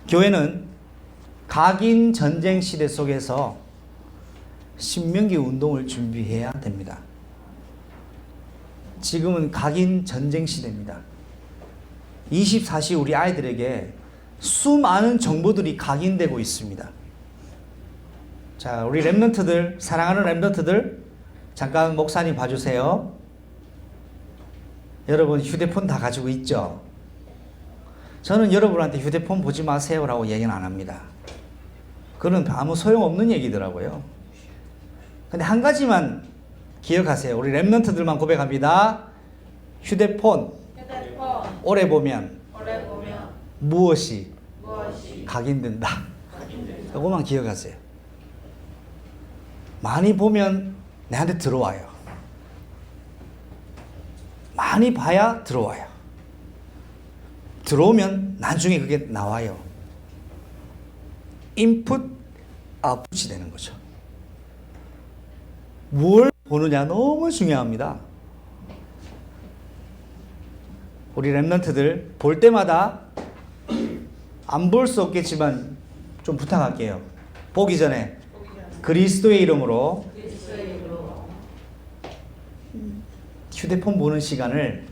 교회는 각인 전쟁 시대 속에서 신명기 운동을 준비해야 됩니다. 지금은 각인 전쟁 시대입니다. 24시 우리 아이들에게 수많은 정보들이 각인되고 있습니다. 자, 우리 랩런트들, 사랑하는 랩런트들, 잠깐 목사님 봐주세요. 여러분 휴대폰 다 가지고 있죠? 저는 여러분한테 휴대폰 보지 마세요라고 얘기는 안 합니다. 그건 아무 소용없는 얘기더라고요. 근데 한 가지만 기억하세요. 우리 랩런트들만 고백합니다. 휴대폰 오래 보면 무엇이 각인된다. 이거만 기억하세요. 많이 보면 내한테 들어와요. 많이 봐야 들어와요. 들어오면 나중에 그게 나와요. 인풋, 아웃풋이 되는 거죠. 뭘 보느냐 너무 중요합니다. 우리 랩런트들 볼 때마다 안 볼 수 없겠지만 좀 부탁할게요. 보기 전에 그리스도의 이름으로 휴대폰 보는 시간을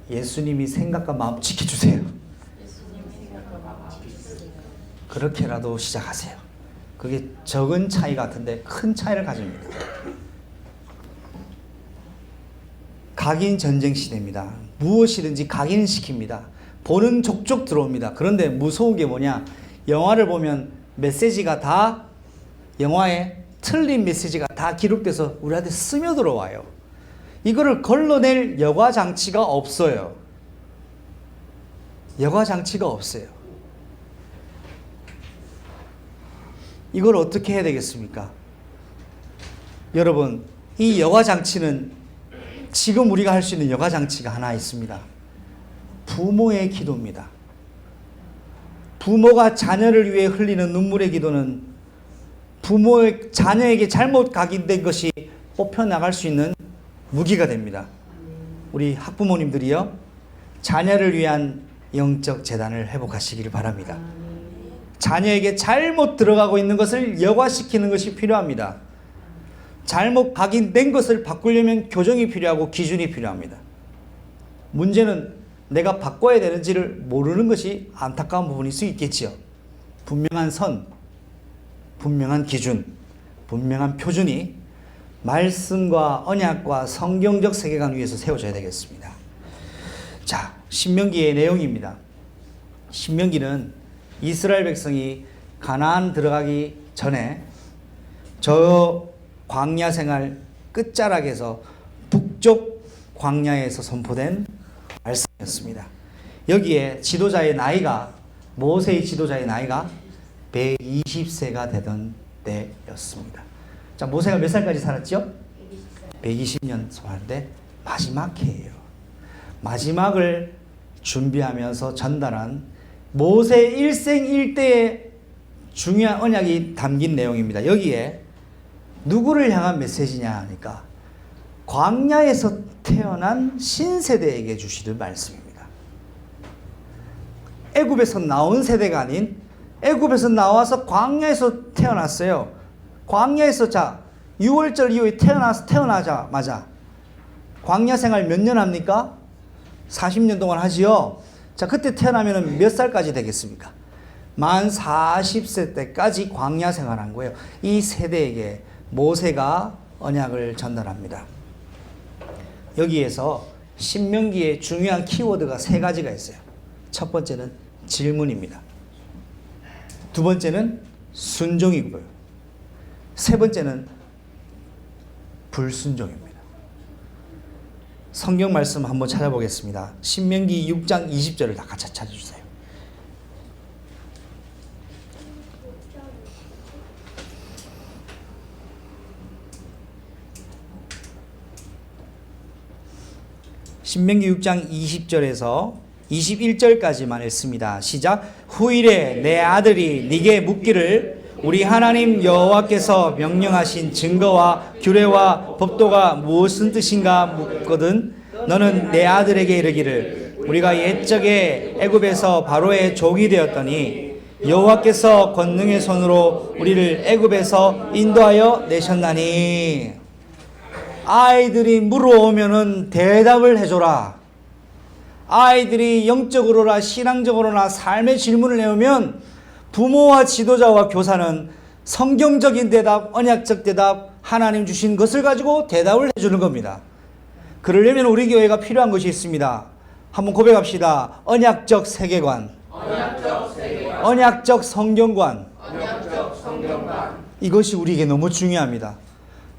예수님이 생각과 마음 지켜주세요. 그렇게라도 시작하세요. 그게 적은 차이 같은데 큰 차이를 가집니다. 각인 전쟁 시대입니다. 무엇이든지 각인시킵니다. 보는 족족 들어옵니다. 그런데 무서운 게 뭐냐? 영화를 보면 메시지가 다, 영화에 틀린 메시지가 다 기록돼서 우리한테 스며들어와요. 이거를 걸러낼 여과 장치가 없어요. 여과 장치가 없어요. 이걸 어떻게 해야 되겠습니까? 여러분, 이 여과 장치는 지금 우리가 할 수 있는 여과 장치가 하나 있습니다. 부모의 기도입니다. 부모가 자녀를 위해 흘리는 눈물의 기도는 부모의 자녀에게 잘못 각인된 것이 뽑혀나갈 수 있는 무기가 됩니다. 우리 학부모님들이요, 자녀를 위한 영적 재단을 회복하시기를 바랍니다. 자녀에게 잘못 들어가고 있는 것을 여과시키는 것이 필요합니다. 잘못 각인된 것을 바꾸려면 교정이 필요하고 기준이 필요합니다. 문제는 내가 바꿔야 되는지를 모르는 것이 안타까운 부분일 수 있겠지요. 분명한 선, 분명한 기준, 분명한 표준이 말씀과 언약과 성경적 세계관 위에서 세워져야 되겠습니다. 자, 신명기의 내용입니다. 신명기는 이스라엘 백성이 가나안 들어가기 전에 저 광야 생활 끝자락에서 북쪽 광야에서 선포된 말씀이었습니다. 여기에 지도자의 나이가, 모세의 지도자의 나이가 120세가 되던 때였습니다. 자, 모세가 몇 살까지 살았죠? 120년 살았는데 마지막 해예요. 마지막을 준비하면서 전달한 모세 일생일대의 중요한 언약이 담긴 내용입니다. 여기에 누구를 향한 메시지냐 하니까 광야에서 태어난 신세대에게 주시는 말씀입니다. 애굽에서 나온 세대가 아닌 애굽에서 나와서 광야에서 태어났어요. 광야에서 6월절 이후에 태어나자마자 광야 생활 몇 년 합니까? 40년 동안 하지요. 자, 그때 태어나면 몇 살까지 되겠습니까? 만 40세 때까지 광야 생활한 거예요. 이 세대에게 모세가 언약을 전달합니다. 여기에서 신명기의 중요한 키워드가 세 가지가 있어요. 첫 번째는 질문입니다. 두 번째는 순종이고요. 세 번째는 불순종입니다. 성경 말씀 한번 찾아보겠습니다. 신명기 6장 20절을 다 같이 찾아주세요. 신명기 6장 20절에서 21절까지만 읽습니다. 시작. 후일에 내 아들이 네게 묻기를 우리 하나님 여호와께서 명령하신 증거와 규례와 법도가 무엇은 뜻인가 묻거든 너는 내 아들에게 이르기를 우리가 옛적에 애굽에서 바로의 종이 되었더니 여호와께서 권능의 손으로 우리를 애굽에서 인도하여 내셨나니. 아이들이 물어오면은 대답을 해줘라. 아이들이 영적으로나 신앙적으로나 삶의 질문을 내오면 부모와 지도자와 교사는 성경적인 대답, 언약적 대답, 하나님 주신 것을 가지고 대답을 해주는 겁니다. 그러려면 우리 교회가 필요한 것이 있습니다. 한번 고백합시다. 언약적 세계관, 언약적 성경관. 이것이 우리에게 너무 중요합니다.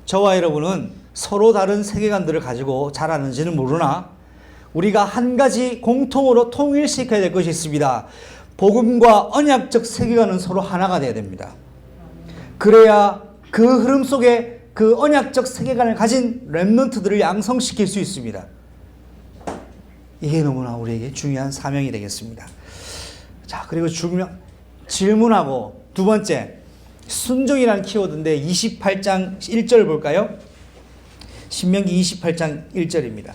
저와 여러분은 서로 다른 세계관들을 가지고 자라는지는 모르나 우리가 한 가지 공통으로 통일시켜야 될 것이 있습니다. 복음과 언약적 세계관은 서로 하나가 되어야 됩니다. 그래야 그 흐름 속에 그 언약적 세계관을 가진 렘넌트들을 양성시킬 수 있습니다. 이게 너무나 우리에게 중요한 사명이 되겠습니다. 자, 그리고 질문하고 두 번째 순종이라는 키워드인데 28장 1절 볼까요? 신명기 28장 1절입니다.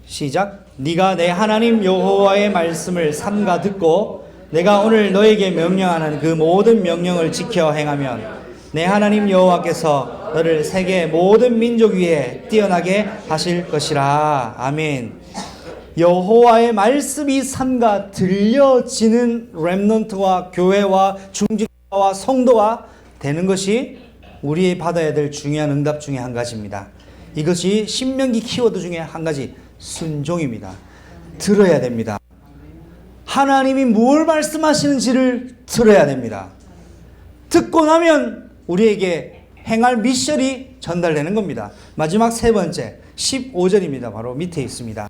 시작. 네가 내 하나님 여호와의 말씀을 삼가 듣고 내가 오늘 너에게 명령하는 그 모든 명령을 지켜 행하면 내 하나님 여호와께서 너를 세계 모든 민족 위에 뛰어나게 하실 것이라. 아멘. 여호와의 말씀이 삼가 들려지는 렘넌트와 교회와 중직자와 성도가 되는 것이 우리의 받아야 될 중요한 응답 중에 한 가지입니다. 이것이 신명기 키워드 중에 한 가지 순종입니다. 들어야 됩니다. 하나님이 뭘 말씀하시는지를 들어야 됩니다. 듣고 나면 우리에게 행할 미션이 전달되는 겁니다. 마지막 세 번째 15절입니다. 바로 밑에 있습니다.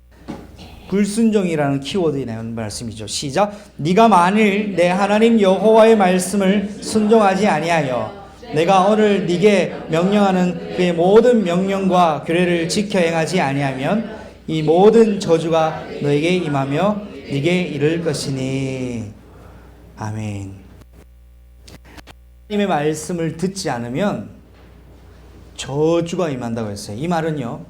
불순종이라는 키워드에 나오는 말씀이죠. 시작. 네가 만일 내 하나님 여호와의 말씀을 순종하지 아니하여 내가 오늘 네게 명령하는 그의 모든 명령과 규례를 지켜 행하지 아니하면 이 모든 저주가 너에게 임하며 네게 이를 것이니. 아멘. 하나님의 말씀을 듣지 않으면 저주가 임한다고 했어요. 이 말은요,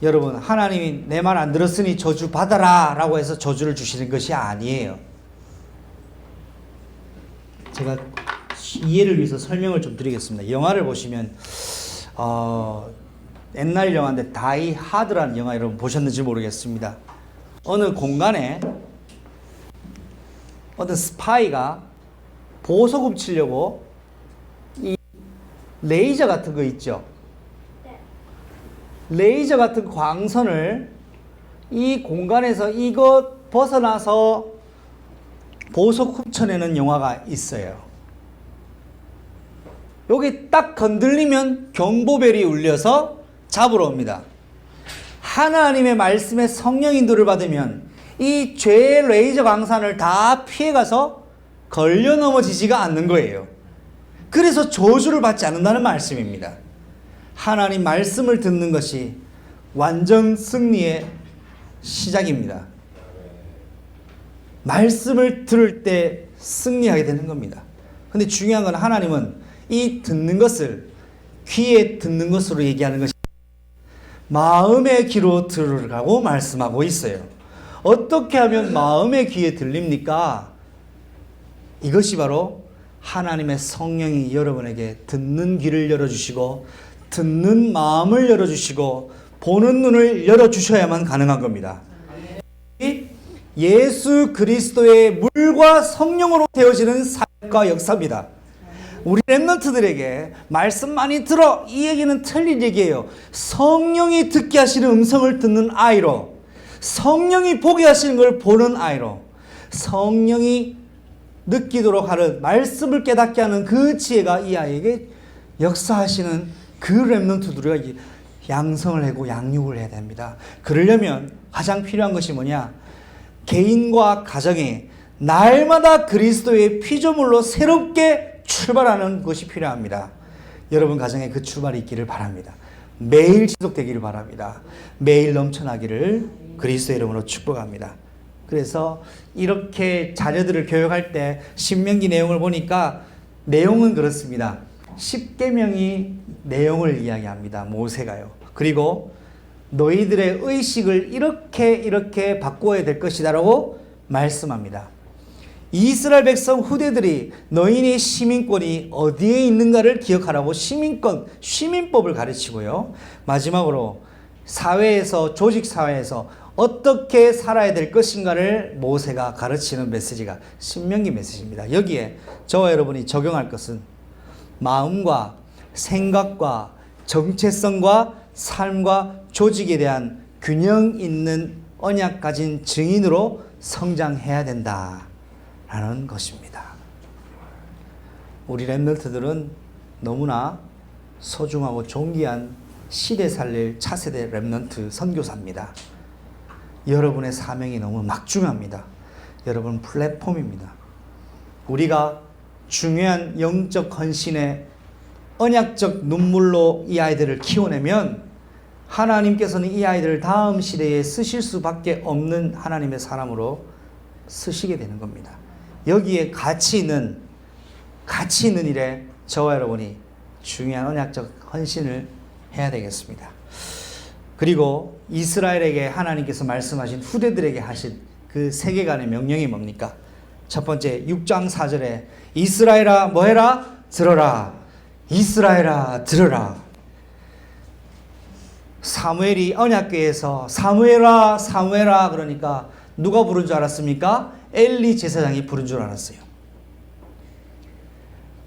여러분, 하나님이 내 말 안 들었으니 저주 받아라 라고 해서 저주를 주시는 것이 아니에요. 제가 이해를 위해서 설명을 좀 드리겠습니다. 영화를 보시면 옛날 영화인데 다이 하드라는 영화 여러분 보셨는지 모르겠습니다. 어느 공간에 어떤 스파이가 보소금 치려고 이 레이저 같은 거 있죠. 레이저 같은 광선을 이 공간에서 이것 벗어나서 보석 훔쳐내는 영화가 있어요. 여기 딱 건들리면 경보벨이 울려서 잡으러 옵니다. 하나님의 말씀에 성령 인도를 받으면 이 죄의 레이저 광선을 다 피해가서 걸려 넘어지지가 않는 거예요. 그래서 저주를 받지 않는다는 말씀입니다. 하나님 말씀을 듣는 것이 완전 승리의 시작입니다. 말씀을 들을 때 승리하게 되는 겁니다. 근데 중요한 건 하나님은 이 듣는 것을 귀에 듣는 것으로 얘기하는 것이 마음의 귀로 들으라고 말씀하고 있어요. 어떻게 하면 마음의 귀에 들립니까? 이것이 바로 하나님의 성령이 여러분에게 듣는 귀를 열어주시고 듣는 마음을 열어주시고 보는 눈을 열어주셔야만 가능한 겁니다. 예수 그리스도의 물과 성령으로 되어지는 사역과 역사입니다. 우리 렘넌트들에게 말씀 많이 들어, 이 얘기는 틀린 얘기예요. 성령이 듣게 하시는 음성을 듣는 아이로, 성령이 보게 하시는 걸 보는 아이로, 성령이 느끼도록 하는, 말씀을 깨닫게 하는 그 지혜가 이 아이에게 역사하시는 그 렘넌트들이 양성을 하고 양육을 해야 됩니다. 그러려면 가장 필요한 것이 뭐냐? 개인과 가정이 날마다 그리스도의 피조물로 새롭게 출발하는 것이 필요합니다. 여러분 가정에 그 출발이 있기를 바랍니다. 매일 지속되기를 바랍니다. 매일 넘쳐나기를 그리스도의 이름으로 축복합니다. 그래서 이렇게 자녀들을 교육할 때 신명기 내용을 보니까 내용은 그렇습니다. 10계명이 내용을 이야기합니다. 모세가요. 그리고 너희들의 의식을 이렇게 바꾸어야 될 것이다라고 말씀합니다. 이스라엘 백성 후대들이 너희의 시민권이 어디에 있는가를 기억하라고 시민법을 가르치고요. 마지막으로 사회에서, 조직 사회에서 어떻게 살아야 될 것인가를 모세가 가르치는 메시지가 신명기 메시지입니다. 여기에 저와 여러분이 적용할 것은 마음과 생각과 정체성과 삶과 조직에 대한 균형 있는 언약 가진 증인으로 성장해야 된다라는 것입니다. 우리 렘넌트들은 너무나 소중하고 존귀한 시대 살릴 차세대 렘넌트 선교사입니다. 여러분의 사명이 너무 막중합니다. 여러분 플랫폼입니다. 우리가 중요한 영적 헌신의 언약적 눈물로 이 아이들을 키워내면 하나님께서는 이 아이들을 다음 시대에 쓰실 수밖에 없는 하나님의 사람으로 쓰시게 되는 겁니다. 여기에 가치 있는 일에 저와 여러분이 중요한 언약적 헌신을 해야 되겠습니다. 그리고 이스라엘에게 하나님께서 말씀하신 후대들에게 하신 그 세계관의 명령이 뭡니까? 첫 번째 6장 4절에 이스라엘아 뭐해라? 들어라. 이스라엘아 들어라. 사무엘이 언약궤에서 사무엘아 사무엘아 그러니까 누가 부른 줄 알았습니까? 엘리 제사장이 부른 줄 알았어요.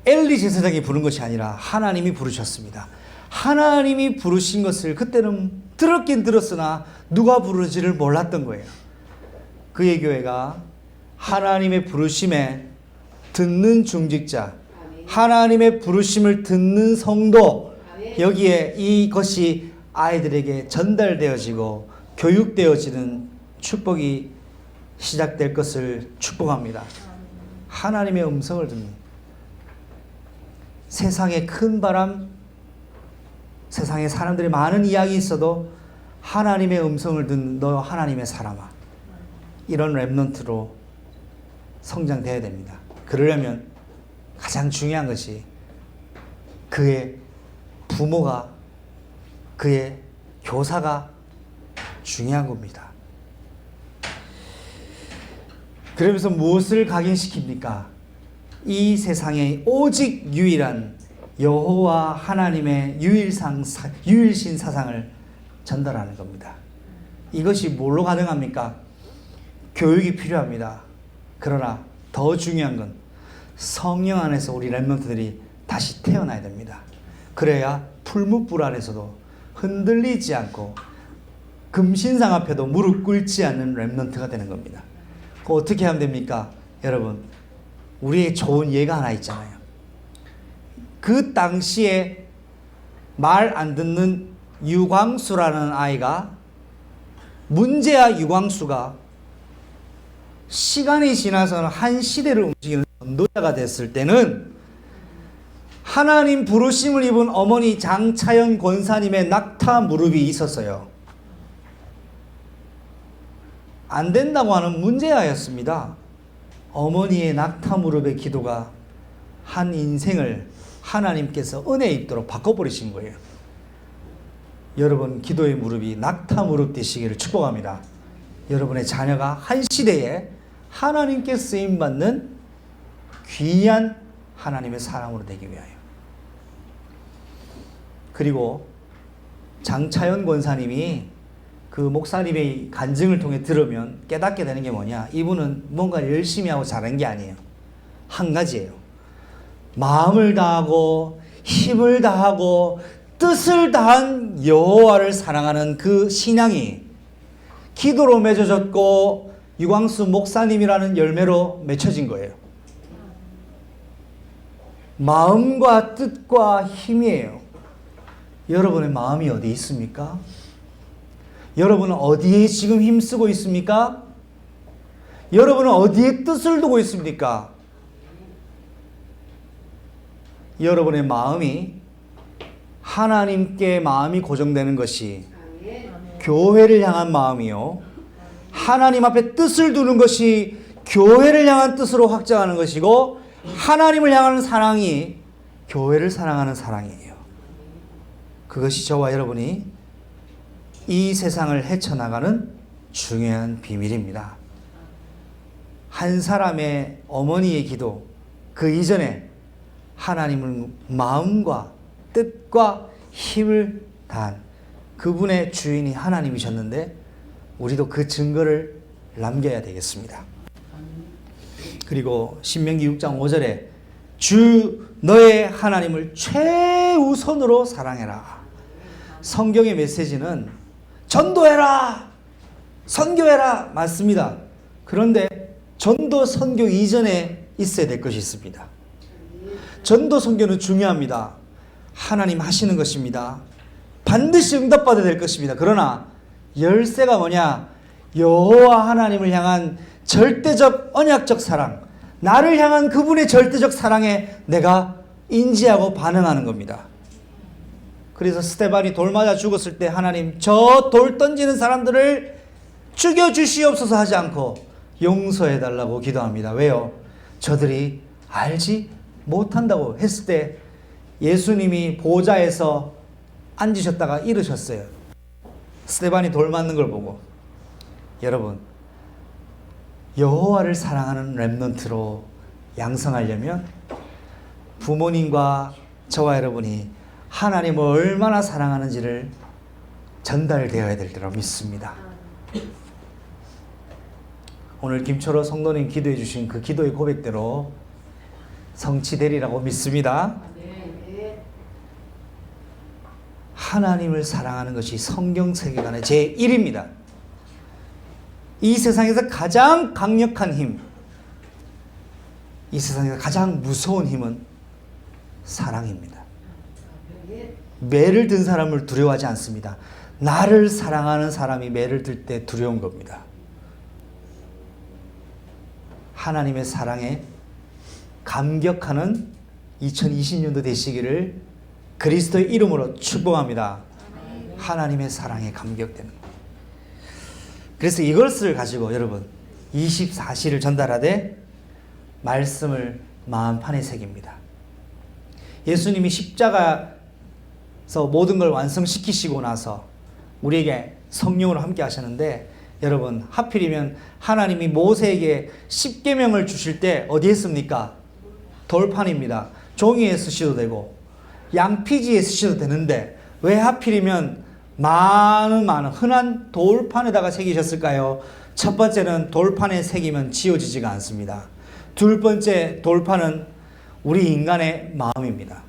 엘리 제사장이 부른 것이 아니라 하나님이 부르셨습니다. 하나님이 부르신 것을 그때는 들었긴 들었으나 누가 부르지를 몰랐던 거예요. 그의 교회가 하나님의 부르심에 듣는 중직자, 하나님의 부르심을 듣는 성도, 여기에 이것이 아이들에게 전달되어지고 교육되어지는 축복이 시작될 것을 축복합니다. 하나님의 음성을 듣는, 세상에 큰 바람, 세상에 사람들이 많은 이야기 있어도 하나님의 음성을 듣는 너 하나님의 사람아, 이런 렘넌트로 성장돼야 됩니다. 그러려면 가장 중요한 것이 그의 부모가, 그의 교사가 중요한 겁니다. 그러면서 무엇을 각인시킵니까? 이 세상에 오직 유일한 여호와 하나님의 유일신 사상을 전달하는 겁니다. 이것이 뭘로 가능합니까? 교육이 필요합니다. 그러나 더 중요한 건 성령 안에서 우리 렘넌트들이 다시 태어나야 됩니다. 그래야 풀무불 안에서도 흔들리지 않고 금신상 앞에도 무릎 꿇지 않는 렘넌트가 되는 겁니다. 그거 어떻게 하면 됩니까? 여러분, 우리의 좋은 예가 하나 있잖아요. 그 당시에 말 안 듣는 유광수라는 아이가, 문제야 유광수가 시간이 지나서는 한 시대를 움직이는 전도자가 됐을 때는 하나님 부르심을 입은 어머니 장차연 권사님의 낙타 무릎이 있었어요. 안 된다고 하는 문제아였습니다. 어머니의 낙타 무릎의 기도가 한 인생을 하나님께서 은혜 입도록 바꿔버리신 거예요. 여러분, 기도의 무릎이 낙타 무릎 되시기를 축복합니다. 여러분의 자녀가 한 시대에 하나님께 쓰임받는 귀한 하나님의 사람으로 되기 위하여. 그리고 장차연 권사님이 그 목사님의 간증을 통해 들으면 깨닫게 되는 게 뭐냐? 이분은 뭔가 열심히 하고 잘한 게 아니에요. 한 가지예요. 마음을 다하고 힘을 다하고 뜻을 다한 여호와를 사랑하는 그 신앙이 기도로 맺어졌고 유광수 목사님이라는 열매로 맺혀진 거예요. 마음과 뜻과 힘이에요. 여러분의 마음이 어디 있습니까? 여러분은 어디에 지금 힘쓰고 있습니까? 여러분은 어디에 뜻을 두고 있습니까? 여러분의 마음이 하나님께 마음이 고정되는 것이 교회를 향한 마음이요, 하나님 앞에 뜻을 두는 것이 교회를 향한 뜻으로 확장하는 것이고, 하나님을 향하는 사랑이 교회를 사랑하는 사랑이에요. 그것이 저와 여러분이 이 세상을 헤쳐나가는 중요한 비밀입니다. 한 사람의 어머니의 기도, 그 이전에 하나님을 마음과 뜻과 힘을 다한 그분의 주인이 하나님이셨는데, 우리도 그 증거를 남겨야 되겠습니다. 그리고 신명기 6장 5절에 주 너의 하나님을 최우선으로 사랑해라. 성경의 메시지는 전도해라, 선교해라 맞습니다. 그런데 전도 선교 이전에 있어야 될 것이 있습니다. 전도 선교는 중요합니다. 하나님 하시는 것입니다. 반드시 응답받아야 될 것입니다. 그러나 열쇠가 뭐냐? 여호와 하나님을 향한 절대적 언약적 사랑, 나를 향한 그분의 절대적 사랑에 내가 인지하고 반응하는 겁니다. 그래서 스데반이 돌 맞아 죽었을 때 하나님 저 돌 던지는 사람들을 죽여주시옵소서 하지 않고 용서해달라고 기도합니다. 왜요? 저들이 알지 못한다고 했을 때 예수님이 보좌에서 앉으셨다가 일으셨어요. 스데반이 돌 맞는 걸 보고. 여러분, 여호와를 사랑하는 렘넌트로 양성하려면 부모님과 저와 여러분이 하나님을 얼마나 사랑하는지를 전달되어야 될 때로 믿습니다. 오늘 김초로 성도님 기도해 주신 그 기도의 고백대로 성취되리라고 믿습니다. 하나님을 사랑하는 것이 성경 세계관의 제1입니다. 이 세상에서 가장 강력한 힘, 이 세상에서 가장 무서운 힘은 사랑입니다. 매를 든 사람을 두려워하지 않습니다. 나를 사랑하는 사람이 매를 들 때 두려운 겁니다. 하나님의 사랑에 감격하는 2020년도 되시기를 그리스도의 이름으로 축복합니다. 하나님의 사랑에 감격되는 것. 그래서 이것을 가지고 여러분 24시를 전달하되 말씀을 마음판에 새깁니다. 예수님이 십자가에서 모든 걸 완성시키시고 나서 우리에게 성령으로 함께 하셨는데, 여러분 하필이면 하나님이 모세에게 10계명을 주실 때 어디에 씁니까? 돌판입니다. 종이에 쓰셔도 되고 양피지에 쓰셔도 되는데 왜 하필이면 많은 흔한 돌판에다가 새기셨을까요? 첫 번째는 돌판에 새기면 지워지지가 않습니다. 둘 번째 돌판은 우리 인간의 마음입니다.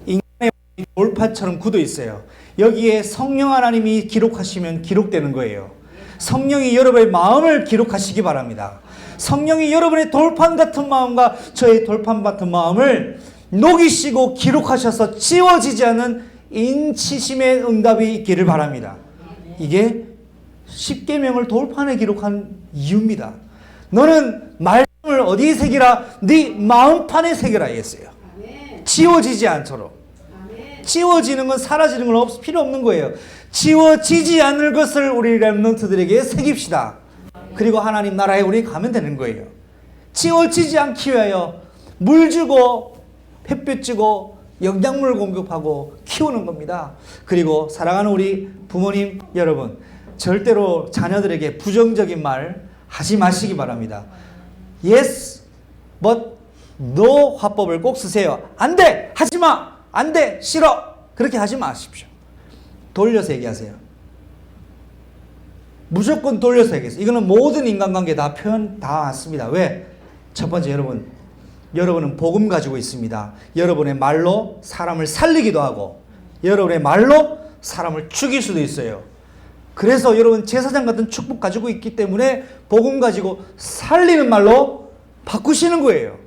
인간의 마음이 돌판처럼 굳어 있어요. 여기에 성령 하나님이 기록하시면 기록되는 거예요. 성령이 여러분의 마음을 기록하시기 바랍니다. 성령이 여러분의 돌판 같은 마음과 저의 돌판 같은 마음을 녹이시고 기록하셔서 지워지지 않는 인치심의 응답이 있기를 바랍니다. 이게 10계명을 돌판에 기록한 이유입니다. 너는 말씀을 어디에 새기라? 네 마음판에 새기라 했어요. 지워지지 않도록. 지워지는 건 사라지는 건 필요 없는 거예요. 지워지지 않을 것을 우리 렘넌트들에게 새깁시다. 그리고 하나님 나라에 우리 가면 되는 거예요. 지워지지 않기 위하여 물 주고 햇볕 주고 영양물 공급하고 키우는 겁니다. 그리고 사랑하는 우리 부모님 여러분, 절대로 자녀들에게 부정적인 말 하지 마시기 바랍니다. Yes, but no 화법을 꼭 쓰세요. 안 돼! 하지 마! 안 돼! 싫어! 그렇게 하지 마십시오. 돌려서 얘기하세요. 무조건 돌려서 얘기하세요. 이거는 모든 인간관계 다 표현 다 맞습니다. 왜? 첫 번째, 여러분은 복음 가지고 있습니다. 여러분의 말로 사람을 살리기도 하고 여러분의 말로 사람을 죽일 수도 있어요. 그래서 여러분 제사장 같은 축복 가지고 있기 때문에 복음 가지고 살리는 말로 바꾸시는 거예요.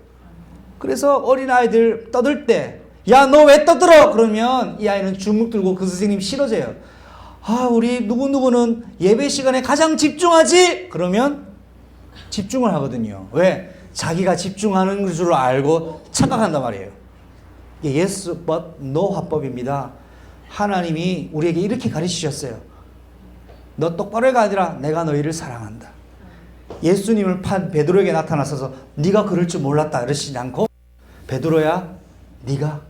그래서 어린아이들 떠들 때 야, 너 왜 떠들어? 그러면 이 아이는 주눅 들고 그 선생님 싫어져요. 아, 우리 누구누구는 예배 시간에 가장 집중하지? 그러면 집중을 하거든요. 왜? 자기가 집중하는 줄 알고 착각한단 말이에요. 이게 yes but no 화법입니다. 하나님이 우리에게 이렇게 가르치셨어요. 너 똑바로 해가 아니라 내가 너희를 사랑한다. 예수님을 판 베드로에게 나타나서서 네가 그럴 줄 몰랐다 그러시지 않고 베드로야 네가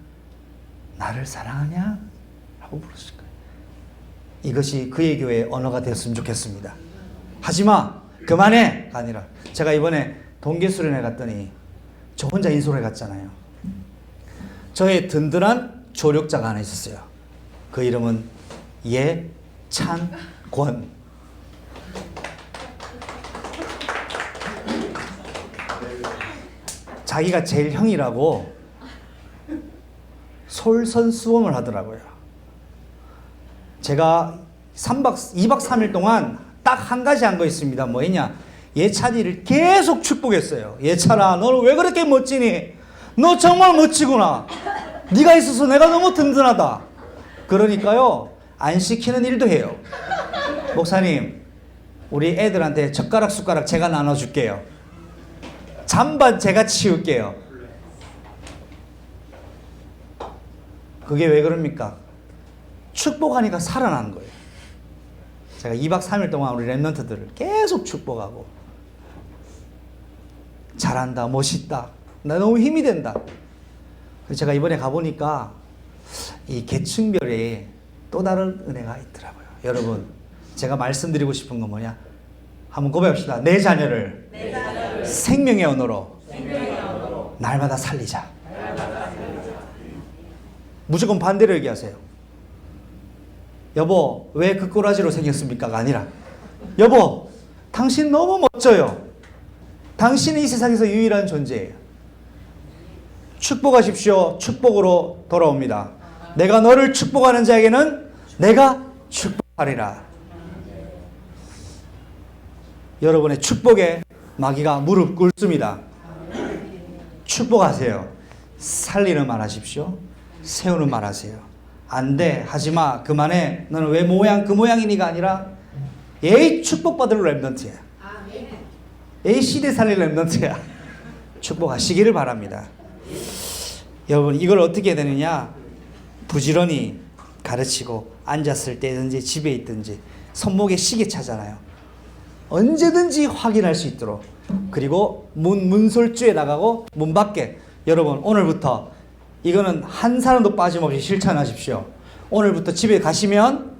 나를 사랑하냐? 라고 부르실 거예요. 이것이 그의 교회의 언어가 되었으면 좋겠습니다. 하지마! 그만해! 가 아니라 제가 이번에 동계수련회 갔더니 저 혼자 인솔회 갔잖아요. 저의 든든한 조력자가 하나 있었어요. 그 이름은 예찬권. 자기가 제일 형이라고 솔선수범을 하더라고요. 제가 2박 3일 동안 딱 한 가지 한 거 있습니다. 뭐냐? 예찬이를 계속 축복했어요. 예찬아, 너는 왜 그렇게 멋지니? 너 정말 멋지구나. 네가 있어서 내가 너무 든든하다. 그러니까요, 안 시키는 일도 해요. 목사님, 우리 애들한테 젓가락 숟가락 제가 나눠줄게요. 잔반 제가 치울게요. 그게 왜 그럽니까? 축복하니까 살아나는 거예요. 제가 2박 3일 동안 우리 랩런트들을 계속 축복하고 잘한다, 멋있다, 나 너무 힘이 된다. 그래서 제가 이번에 가보니까 이 계층별에 또 다른 은혜가 있더라고요. 여러분, 제가 말씀드리고 싶은 건 뭐냐? 한번 고백합시다. 내 자녀를 생명의 언어로 날마다 살리자. 무조건 반대로 얘기하세요. 여보, 왜 그 꼬라지로 생겼습니까?가 아니라 여보, 당신 너무 멋져요. 당신은 이 세상에서 유일한 존재예요. 축복하십시오. 축복으로 돌아옵니다. 내가 너를 축복하는 자에게는 내가 축복하리라. 여러분의 축복에 마귀가 무릎 꿇습니다. 축복하세요. 살리는 말 하십시오. 세우는 말 하세요. 안 돼, 하지마, 그만해, 너는 왜 모양 그 모양이니가 아니라 에이, 축복받을 랩넌트야. 에이, 시대 살릴 랩넌트야. 축복하시기를 바랍니다. 여러분, 이걸 어떻게 해야 되느냐? 부지런히 가르치고 앉았을 때든지 집에 있든지 손목에 시계 차잖아요. 언제든지 확인할 수 있도록. 그리고 문설주에 나가고 문 밖에, 여러분 오늘부터 이거는 한 사람도 빠짐없이 실천하십시오. 오늘부터 집에 가시면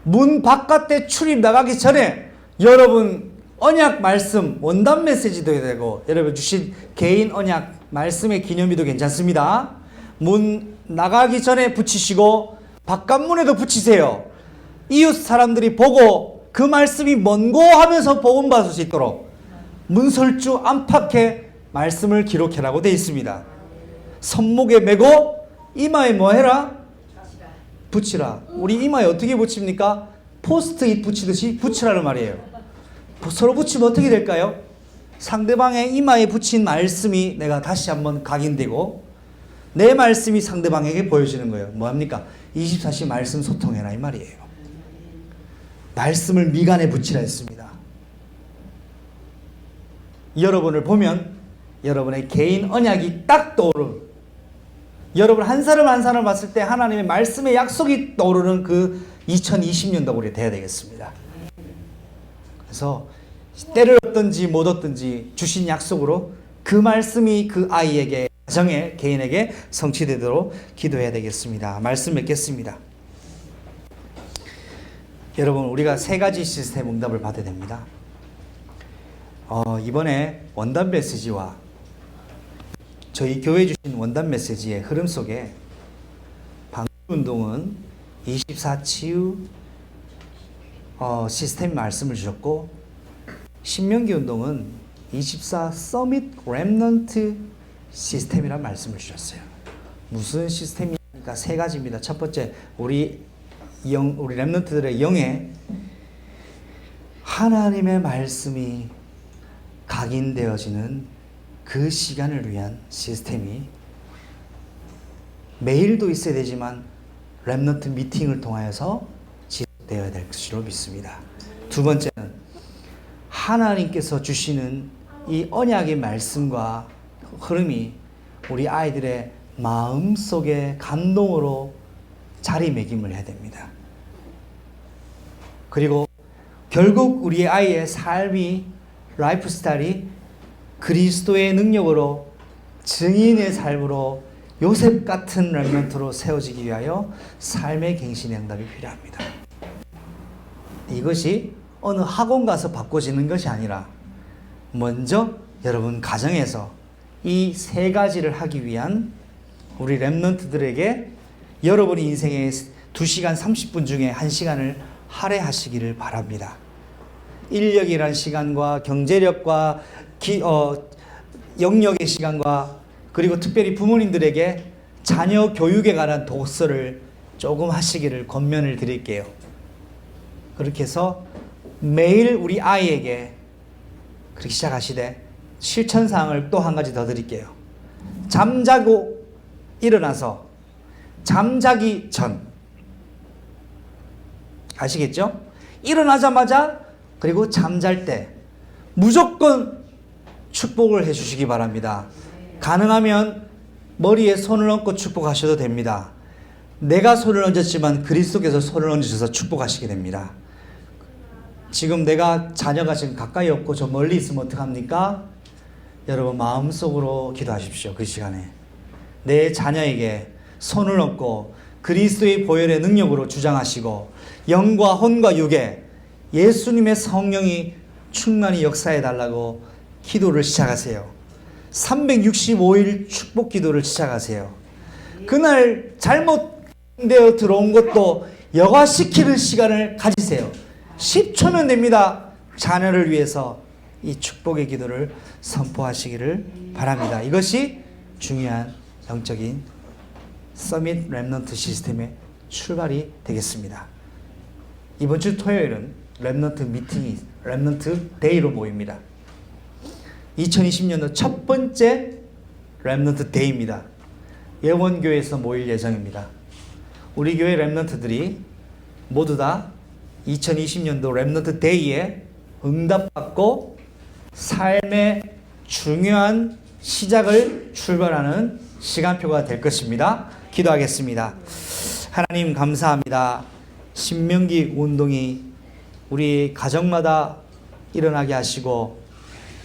문 바깥에 출입 나가기 전에 여러분 언약 말씀 원단 메시지도 되고 여러분 주신 개인 언약 말씀의 기념비도 괜찮습니다. 문 나가기 전에 붙이시고 바깥문에도 붙이세요. 이웃 사람들이 보고 그 말씀이 뭔고 하면서 복음 받을 수 있도록 문설주 안팎에 말씀을 기록해라고 되어 있습니다. 손목에 메고 이마에 뭐 해라? 붙이라. 우리 이마에 어떻게 붙입니까? 포스트잇 붙이듯이 붙이라는 말이에요. 서로 붙이면 어떻게 될까요? 상대방의 이마에 붙인 말씀이 내가 다시 한번 각인되고 내 말씀이 상대방에게 보여지는 거예요. 뭐합니까? 24시 말씀 소통해라 이 말이에요. 말씀을 미간에 붙이라 했습니다. 여러분을 보면 여러분의 개인 언약이 딱 떠오르는, 여러분 한 사람 한 사람 봤을 때 하나님의 말씀의 약속이 떠오르는 그 2020년도가 우리 돼야 되겠습니다. 그래서 때를 얻든지 못 얻든지 주신 약속으로 그 말씀이 그 아이에게, 가정에, 개인에게 성취되도록 기도해야 되겠습니다. 말씀 맺겠습니다. 여러분, 우리가 세 가지 시스템 응답을 받아야 됩니다. 이번에 원단 메시지와 저희 교회 주신 원단 메시지의 흐름 속에 방송운동은 24 치유 시스템 말씀을 주셨고, 신명기 운동은 24 서밋 렘넌트 시스템이란 말씀을 주셨어요. 무슨 시스템이니까 세 가지입니다. 첫 번째, 우리 렘넌트들의 영에 하나님의 말씀이 각인되어지는 그 시간을 위한 시스템이 매일도 있어야 되지만 렘넌트 미팅을 통하여서 지속되어야 될 것으로 믿습니다. 두 번째는 하나님께서 주시는 이 언약의 말씀과 흐름이 우리 아이들의 마음속에 감동으로 자리매김을 해야 됩니다. 그리고 결국 우리 아이의 삶이, 라이프 스타일이 그리스도의 능력으로, 증인의 삶으로, 요셉 같은 렘넌트로 세워지기 위하여 삶의 갱신의 응답이 필요합니다. 이것이 어느 학원 가서 바꿔지는 것이 아니라 먼저 여러분 가정에서 이 세 가지를 하기 위한 우리 렘넌트들에게 여러분의 인생의 2시간 30분 중에 1시간을 할애하시기를 바랍니다. 인력이라는 시간과 경제력과 영역의 시간과, 그리고 특별히 부모님들에게 자녀 교육에 관한 독서를 조금 하시기를 권면을 드릴게요. 그렇게 해서 매일 우리 아이에게 그렇게 시작하시되, 실천사항을 또 한 가지 더 드릴게요. 잠자고 일어나서 잠자기 전, 아시겠죠? 일어나자마자 그리고 잠잘 때 무조건 축복을 해주시기 바랍니다. 가능하면 머리에 손을 얹고 축복하셔도 됩니다. 내가 손을 얹었지만 그리스도께서 손을 얹으셔서 축복하시게 됩니다. 지금 내가 자녀가 지금 가까이 없고 저 멀리 있으면 어떡합니까? 여러분 마음속으로 기도하십시오. 그 시간에 내 자녀에게 손을 얹고 그리스도의 보혈의 능력으로 주장하시고, 영과 혼과 육에 예수님의 성령이 충만히 역사해 달라고 기도를 시작하세요. 365일 축복 기도를 시작하세요. 그날 잘못되어 들어온 것도 여과시키는 시간을 가지세요. 10초면 됩니다. 자녀를 위해서 이 축복의 기도를 선포하시기를 바랍니다. 이것이 중요한 영적인 서밋 렘넌트 시스템의 출발이 되겠습니다. 이번 주 토요일은 렘넌트 미팅이, 렘넌트 데이로 모입니다. 2020년도 첫 번째 렘넌트 데이입니다. 예원교회에서 모일 예정입니다. 우리 교회 렘넌트들이 모두 다 2020년도 렘넌트 데이에 응답받고 삶의 중요한 시작을 출발하는 시간표가 될 것입니다. 기도하겠습니다. 하나님 감사합니다. 신명기 운동이 우리 가정마다 일어나게 하시고,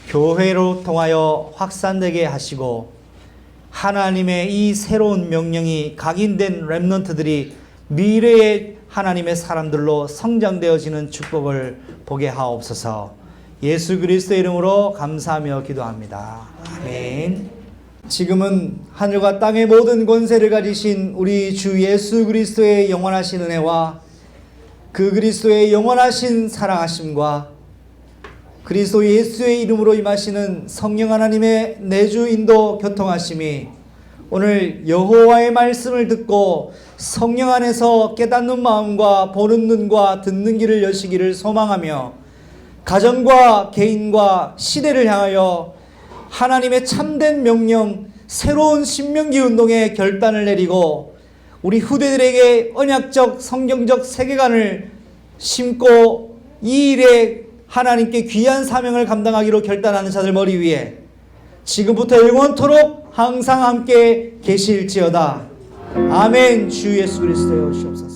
교회로 통하여 확산되게 하시고, 하나님의 이 새로운 명령이 각인된 렘넌트들이 미래의 하나님의 사람들로 성장되어지는 축복을 보게 하옵소서. 예수 그리스도의 이름으로 감사하며 기도합니다. 아멘. 지금은 하늘과 땅의 모든 권세를 가지신 우리 주 예수 그리스도의 영원하신 은혜와 그 그리스도의 영원하신 사랑하심과 그리스도 예수의 이름으로 임하시는 성령 하나님의 내주 인도 교통하심이 오늘 여호와의 말씀을 듣고 성령 안에서 깨닫는 마음과 보는 눈과 듣는 귀를 여시기를 소망하며, 가정과 개인과 시대를 향하여 하나님의 참된 명령, 새로운 신명기 운동의 결단을 내리고 우리 후대들에게 언약적 성경적 세계관을 심고 이 일에 하나님께 귀한 사명을 감당하기로 결단하는 자들 머리 위에 지금부터 영원토록 항상 함께 계실지어다. 아멘. 주 예수 그리스도여 주옵소서.